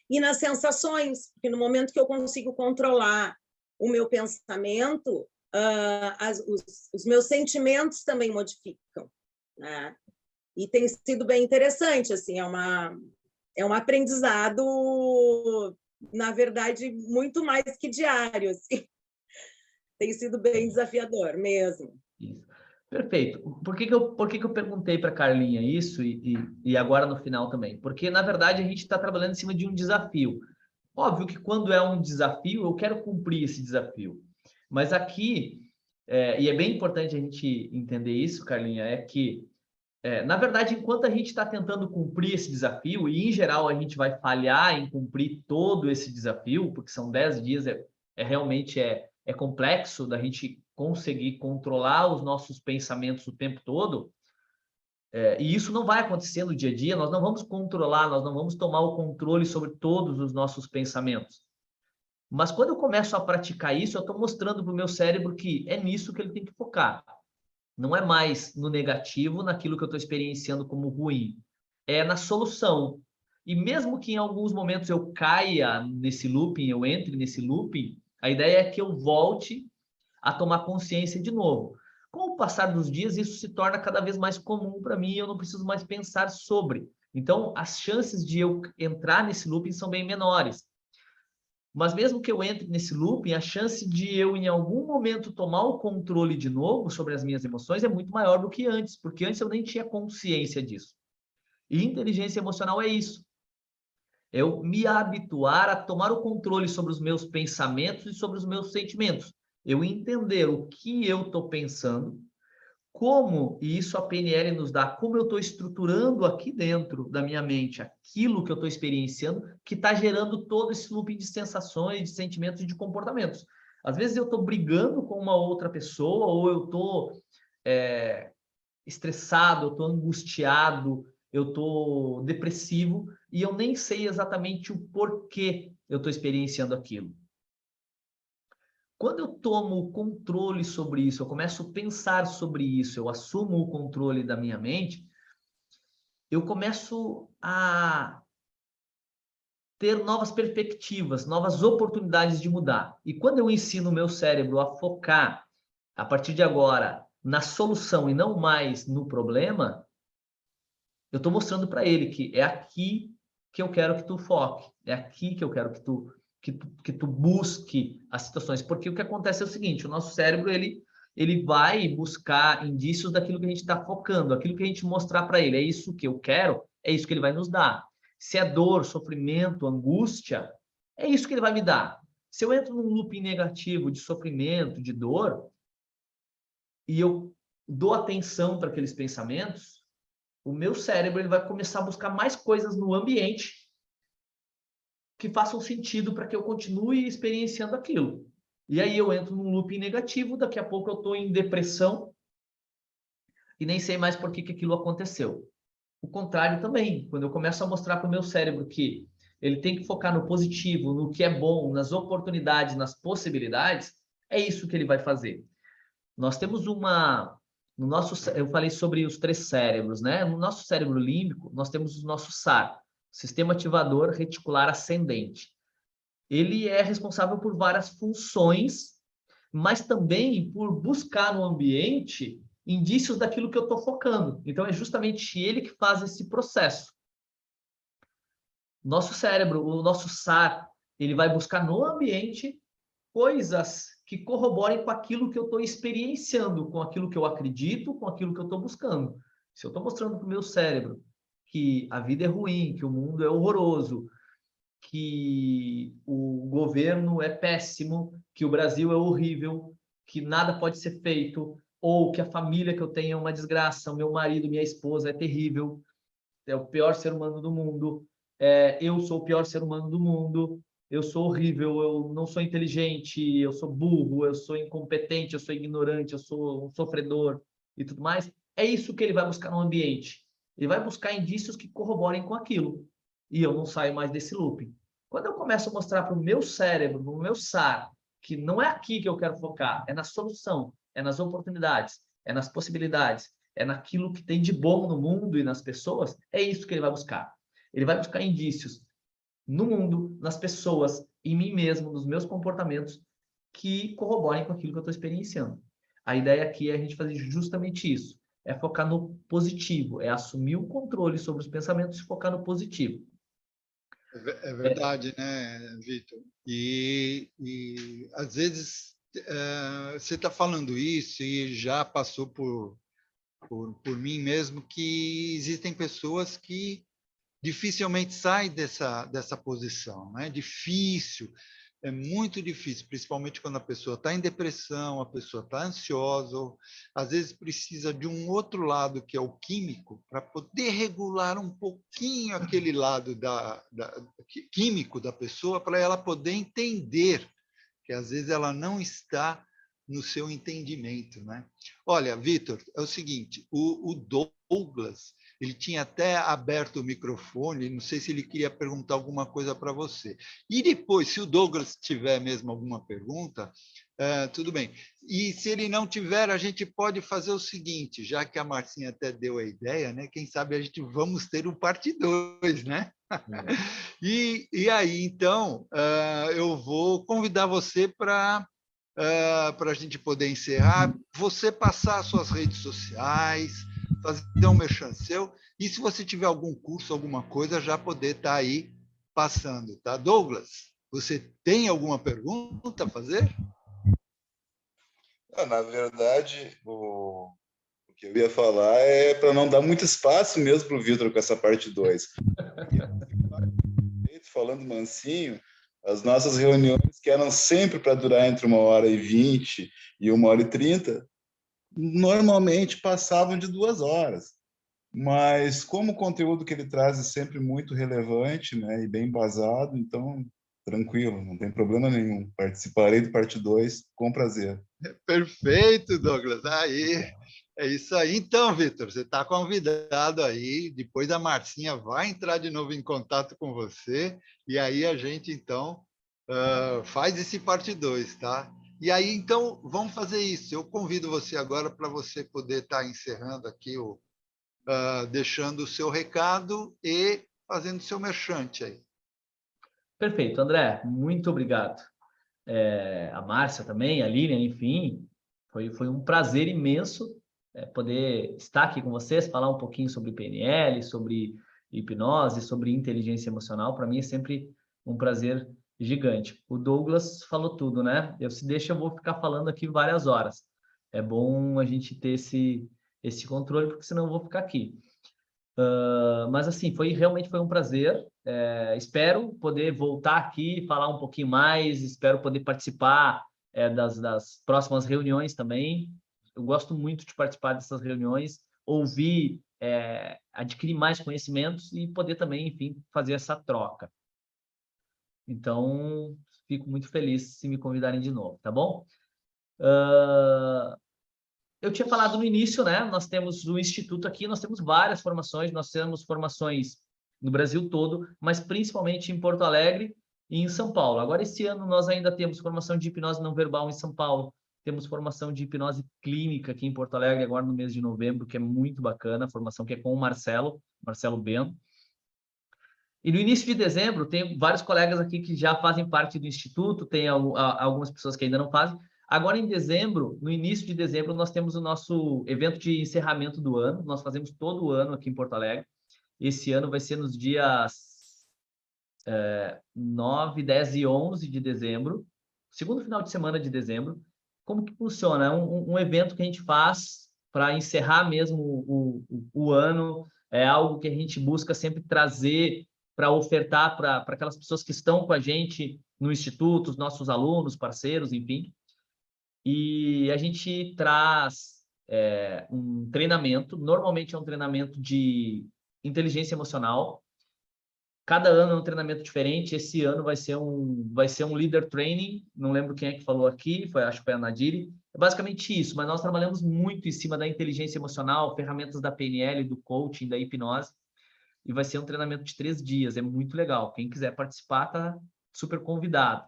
e nas sensações, porque no momento que eu consigo controlar o meu pensamento, os meus sentimentos também modificam, né? E tem sido bem interessante, assim, é um aprendizado, na verdade, muito mais que diário, assim. Tem sido bem desafiador mesmo. Isso. Perfeito. Por que que eu perguntei para a Carlinha isso e agora no final também? Porque, na verdade, a gente está trabalhando em cima de um desafio. Óbvio que quando é um desafio, eu quero cumprir esse desafio. Mas aqui, e é bem importante a gente entender isso, Carlinha, é que, na verdade, enquanto a gente está tentando cumprir esse desafio, e em geral a gente vai falhar em cumprir todo esse desafio, porque são 10 dias, realmente complexo da gente conseguir controlar os nossos pensamentos o tempo todo, e isso não vai acontecer no dia a dia, nós não vamos controlar, nós não vamos tomar o controle sobre todos os nossos pensamentos. Mas quando eu começo a praticar isso, eu estou mostrando para o meu cérebro que é nisso que ele tem que focar. Não é mais no negativo, naquilo que eu estou experienciando como ruim. É na solução. E mesmo que em alguns momentos eu caia nesse looping, eu entre nesse looping, a ideia é que eu volte a tomar consciência de novo. Com o passar dos dias, isso se torna cada vez mais comum para mim e eu não preciso mais pensar sobre. Então, as chances de eu entrar nesse looping são bem menores. Mas mesmo que eu entre nesse looping, a chance de eu, em algum momento, tomar o controle de novo sobre as minhas emoções é muito maior do que antes, porque antes eu nem tinha consciência disso. E inteligência emocional é isso. Eu me habituar a tomar o controle sobre os meus pensamentos e sobre os meus sentimentos. Eu entender o que eu estou pensando, como, e isso a PNL nos dá, como eu estou estruturando aqui dentro da minha mente aquilo que eu estou experienciando, que está gerando todo esse looping de sensações, de sentimentos e de comportamentos. Às vezes eu estou brigando com uma outra pessoa, ou eu estou estressado, eu estou angustiado, eu estou depressivo, e eu nem sei exatamente o porquê eu estou experienciando aquilo. Quando eu tomo o controle sobre isso, eu começo a pensar sobre isso, eu assumo o controle da minha mente, eu começo a ter novas perspectivas, novas oportunidades de mudar. E quando eu ensino o meu cérebro a focar, a partir de agora, na solução e não mais no problema, eu estou mostrando para ele que é aqui que eu quero que tu foque, é aqui que eu quero que tu busque as situações. Porque o que acontece é o seguinte, o nosso cérebro, ele vai buscar indícios daquilo que a gente está focando, aquilo que a gente mostrar para ele, é isso que eu quero, é isso que ele vai nos dar. Se é dor, sofrimento, angústia, é isso que ele vai me dar. Se eu entro num looping negativo de sofrimento, de dor, e eu dou atenção para aqueles pensamentos, o meu cérebro ele vai começar a buscar mais coisas no ambiente que façam sentido para que eu continue experienciando aquilo. E aí eu entro num looping negativo, daqui a pouco eu estou em depressão e nem sei mais por que aquilo aconteceu. O contrário também, quando eu começo a mostrar para o meu cérebro que ele tem que focar no positivo, no que é bom, nas oportunidades, nas possibilidades, é isso que ele vai fazer. Nós temos no nosso, eu falei sobre os 3 cérebros, né? No nosso cérebro límbico, nós temos o nosso SAR, Sistema Ativador Reticular Ascendente. Ele é responsável por várias funções, mas também por buscar no ambiente indícios daquilo que eu estou focando. Então, é justamente ele que faz esse processo. Nosso cérebro, o nosso SAR, ele vai buscar no ambiente coisas que corroborem com aquilo que eu estou experienciando, com aquilo que eu acredito, com aquilo que eu estou buscando. Se eu estou mostrando para o meu cérebro que a vida é ruim, que o mundo é horroroso, que o governo é péssimo, que o Brasil é horrível, que nada pode ser feito, ou que a família que eu tenho é uma desgraça, o meu marido, minha esposa é terrível, é o pior ser humano do mundo, eu sou o pior ser humano do mundo, eu sou horrível, eu não sou inteligente, eu sou burro, eu sou incompetente, eu sou ignorante, eu sou um sofredor e tudo mais. É isso que ele vai buscar no ambiente. Ele vai buscar indícios que corroborem com aquilo. E eu não saio mais desse looping. Quando eu começo a mostrar para o meu cérebro, no meu SAR, que não é aqui que eu quero focar, é na solução, é nas oportunidades, é nas possibilidades, é naquilo que tem de bom no mundo e nas pessoas, é isso que ele vai buscar. Ele vai buscar indícios no mundo, nas pessoas, em mim mesmo, nos meus comportamentos, que corroborem com aquilo que eu estou experienciando. A ideia aqui é a gente fazer justamente isso. É focar no positivo, é assumir o controle sobre os pensamentos e focar no positivo. É verdade, né, Vitor? E às vezes você está falando isso e já passou por mim mesmo que existem pessoas que dificilmente saem dessa posição, né? Difícil, é muito difícil, principalmente quando a pessoa está em depressão, a pessoa está ansiosa, ou, às vezes precisa de um outro lado, que é o químico, para poder regular um pouquinho aquele lado químico da pessoa, para ela poder entender que às vezes ela não está no seu entendimento, né? Olha, Vitor, é o seguinte, o Douglas, ele tinha até aberto o microfone, não sei se ele queria perguntar alguma coisa para você. E depois, se o Douglas tiver mesmo alguma pergunta, tudo bem. E se ele não tiver, a gente pode fazer o seguinte, já que a Marcinha até deu a ideia, né? Quem sabe a gente vamos ter um parte 2, né? E aí, então, eu vou convidar você para a gente poder encerrar, você passar as suas redes sociais, fazer um merchan seu, e se você tiver algum curso, alguma coisa, já poder estar aí passando, tá? Douglas, você tem alguma pergunta a fazer? Na verdade, o que eu ia falar é para não dar muito espaço mesmo para o Vitor com essa parte 2. Falando mansinho, as nossas reuniões, que eram sempre para durar entre 1h20 e 1h30, normalmente passavam de 2 horas. Mas como o conteúdo que ele traz é sempre muito relevante, né, e bem embasado, então tranquilo, não tem problema nenhum. Participarei do parte 2 com prazer. Perfeito, Douglas. Aí, é isso aí. Então, Vitor, você está convidado aí. Depois a Marcinha vai entrar de novo em contato com você. E aí a gente, então, faz esse parte 2, tá? E aí, então, vamos fazer isso. Eu convido você agora para você poder estar encerrando aqui, deixando o seu recado e fazendo o seu merchante aí. Perfeito, André, muito obrigado. A Márcia também, a Lilian, enfim, foi um prazer imenso poder estar aqui com vocês, falar um pouquinho sobre PNL, sobre hipnose, sobre inteligência emocional. Para mim é sempre um prazer gigante. O Douglas falou tudo, né? Se deixa, eu vou ficar falando aqui várias horas. É bom a gente ter esse controle, porque senão eu vou ficar aqui. Mas assim, realmente foi um prazer. Espero poder voltar aqui, falar um pouquinho mais, espero poder participar das próximas reuniões também. Eu gosto muito de participar dessas reuniões, ouvir, adquirir mais conhecimentos e poder também, enfim, fazer essa troca. Então, fico muito feliz se me convidarem de novo, tá bom? Eu tinha falado no início, né? Nós temos o Instituto aqui, nós temos várias formações, nós temos formações no Brasil todo, mas principalmente em Porto Alegre e em São Paulo. Agora, esse ano, nós ainda temos formação de hipnose não verbal em São Paulo, temos formação de hipnose clínica aqui em Porto Alegre, agora no mês de novembro, que é muito bacana, a formação que é com o Marcelo Bento. E no início de dezembro, tem vários colegas aqui que já fazem parte do Instituto, tem algumas pessoas que ainda não fazem. Agora, em dezembro, no início de dezembro, nós temos o nosso evento de encerramento do ano. Nós fazemos todo o ano aqui em Porto Alegre. Esse ano vai ser nos dias 9, 10 e 11 de dezembro, segundo final de semana de dezembro. Como que funciona? É um evento que a gente faz para encerrar mesmo o ano. É algo que a gente busca sempre trazer para ofertar para aquelas pessoas que estão com a gente no Instituto, os nossos alunos, parceiros, enfim. E a gente traz um treinamento, normalmente é um treinamento de inteligência emocional. Cada ano é um treinamento diferente. Esse ano vai ser um leader training, não lembro quem é que falou aqui, acho que foi a Nadiri. É basicamente isso, mas nós trabalhamos muito em cima da inteligência emocional, ferramentas da PNL, do coaching, da hipnose, e vai ser um treinamento de 3 dias, é muito legal. Quem quiser participar está super convidado.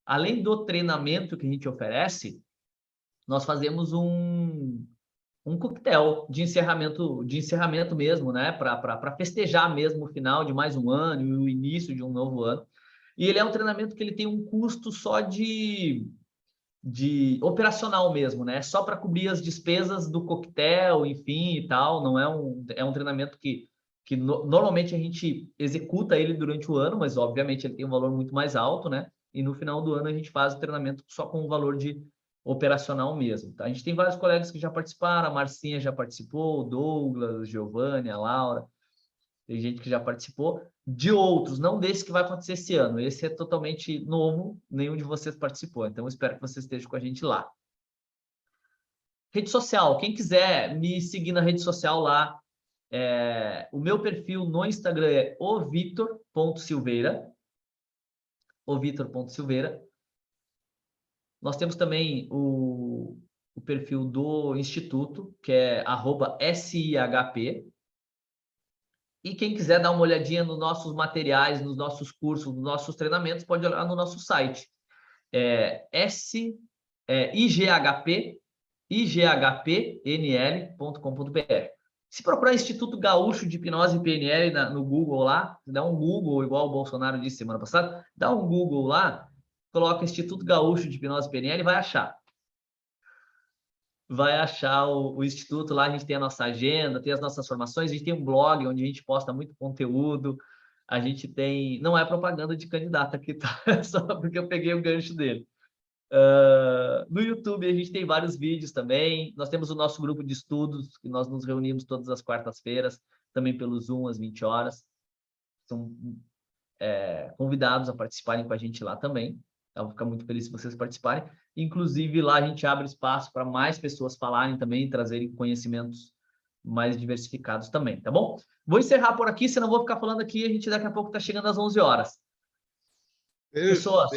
Além do treinamento que a gente oferece, nós fazemos um coquetel de encerramento mesmo, né? Para festejar mesmo o final de mais um ano e o início de um novo ano. E ele é um treinamento que ele tem um custo só de operacional mesmo, né? Só para cobrir as despesas do coquetel, enfim, e tal. Não é um treinamento que normalmente a gente executa ele durante o ano, mas obviamente ele tem um valor muito mais alto, né? E no final do ano a gente faz o treinamento só com o valor de operacional mesmo. Tá? A gente tem vários colegas que já participaram, a Marcinha já participou, o Douglas, Giovanni, a Laura, tem gente que já participou, de outros, não desse que vai acontecer esse ano. Esse é totalmente novo, nenhum de vocês participou, então eu espero que vocês estejam com a gente lá. Rede social, quem quiser me seguir na rede social lá, o meu perfil no Instagram é ovitor.silveira, ovitor.silveira. Nós temos também o perfil do Instituto, que é @SIHP. E quem quiser dar uma olhadinha nos nossos materiais, nos nossos cursos, nos nossos treinamentos, pode olhar no nosso site. ighpnl.com.br. Se procurar Instituto Gaúcho de Hipnose e PNL no Google lá, dá um Google, igual o Bolsonaro disse semana passada, dá um Google lá, coloca Instituto Gaúcho de Hipnose e PNL e vai achar. Vai achar o Instituto lá, a gente tem a nossa agenda, tem as nossas formações, a gente tem um blog onde a gente posta muito conteúdo, a gente tem... Não é propaganda de candidato aqui, tá? Só porque eu peguei o gancho dele. No YouTube a gente tem vários vídeos também, nós temos o nosso grupo de estudos, que nós nos reunimos todas as quartas-feiras, também pelo Zoom, às 20 horas. São convidados a participarem com a gente lá também. Eu vou ficar muito feliz se vocês participarem. Inclusive, lá a gente abre espaço para mais pessoas falarem também, trazerem conhecimentos mais diversificados também, tá bom? Vou encerrar por aqui, senão vou ficar falando aqui, a gente daqui a pouco está chegando às 11 horas. Pessoas,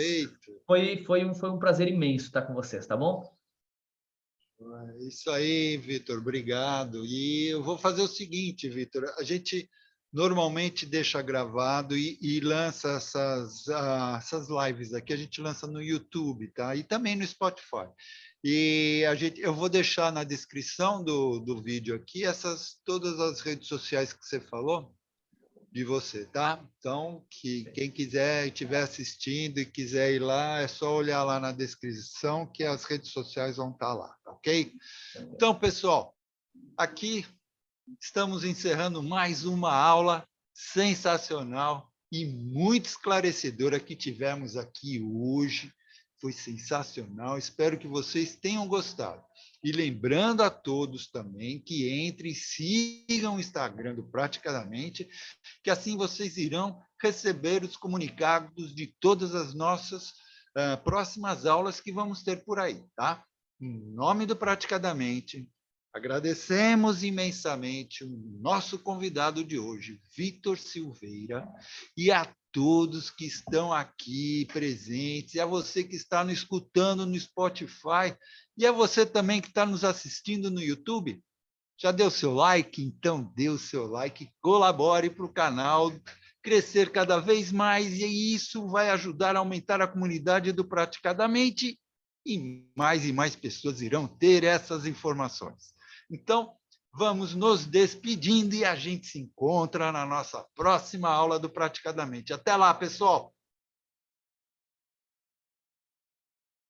foi um prazer imenso estar com vocês, tá bom? Isso aí, Vitor, obrigado. E eu vou fazer o seguinte, Vitor, a gente normalmente deixa gravado e lança essas lives aqui, a gente lança no YouTube, tá? E também no Spotify. E eu vou deixar na descrição do vídeo aqui todas as redes sociais que você falou, de você, tá? Então, quem quiser estiver assistindo e quiser ir lá, é só olhar lá na descrição que as redes sociais vão estar lá, tá ok? Então, pessoal, aqui estamos encerrando mais uma aula sensacional e muito esclarecedora que tivemos aqui hoje. Foi sensacional, espero que vocês tenham gostado. E lembrando a todos também que entrem e sigam o Instagram do Praticadamente, que assim vocês irão receber os comunicados de todas as nossas próximas aulas que vamos ter por aí, tá? Em nome do Praticadamente, agradecemos imensamente o nosso convidado de hoje, Vitor Silveira, e a todos que estão aqui presentes, e a você que está nos escutando no Spotify, e a você também que está nos assistindo no YouTube. Já deu seu like? Então dê o seu like, colabore para o canal crescer cada vez mais, e isso vai ajudar a aumentar a comunidade do Praticadamente, e mais pessoas irão ter essas informações. Então, vamos nos despedindo e a gente se encontra na nossa próxima aula do Praticadamente. Até lá, pessoal!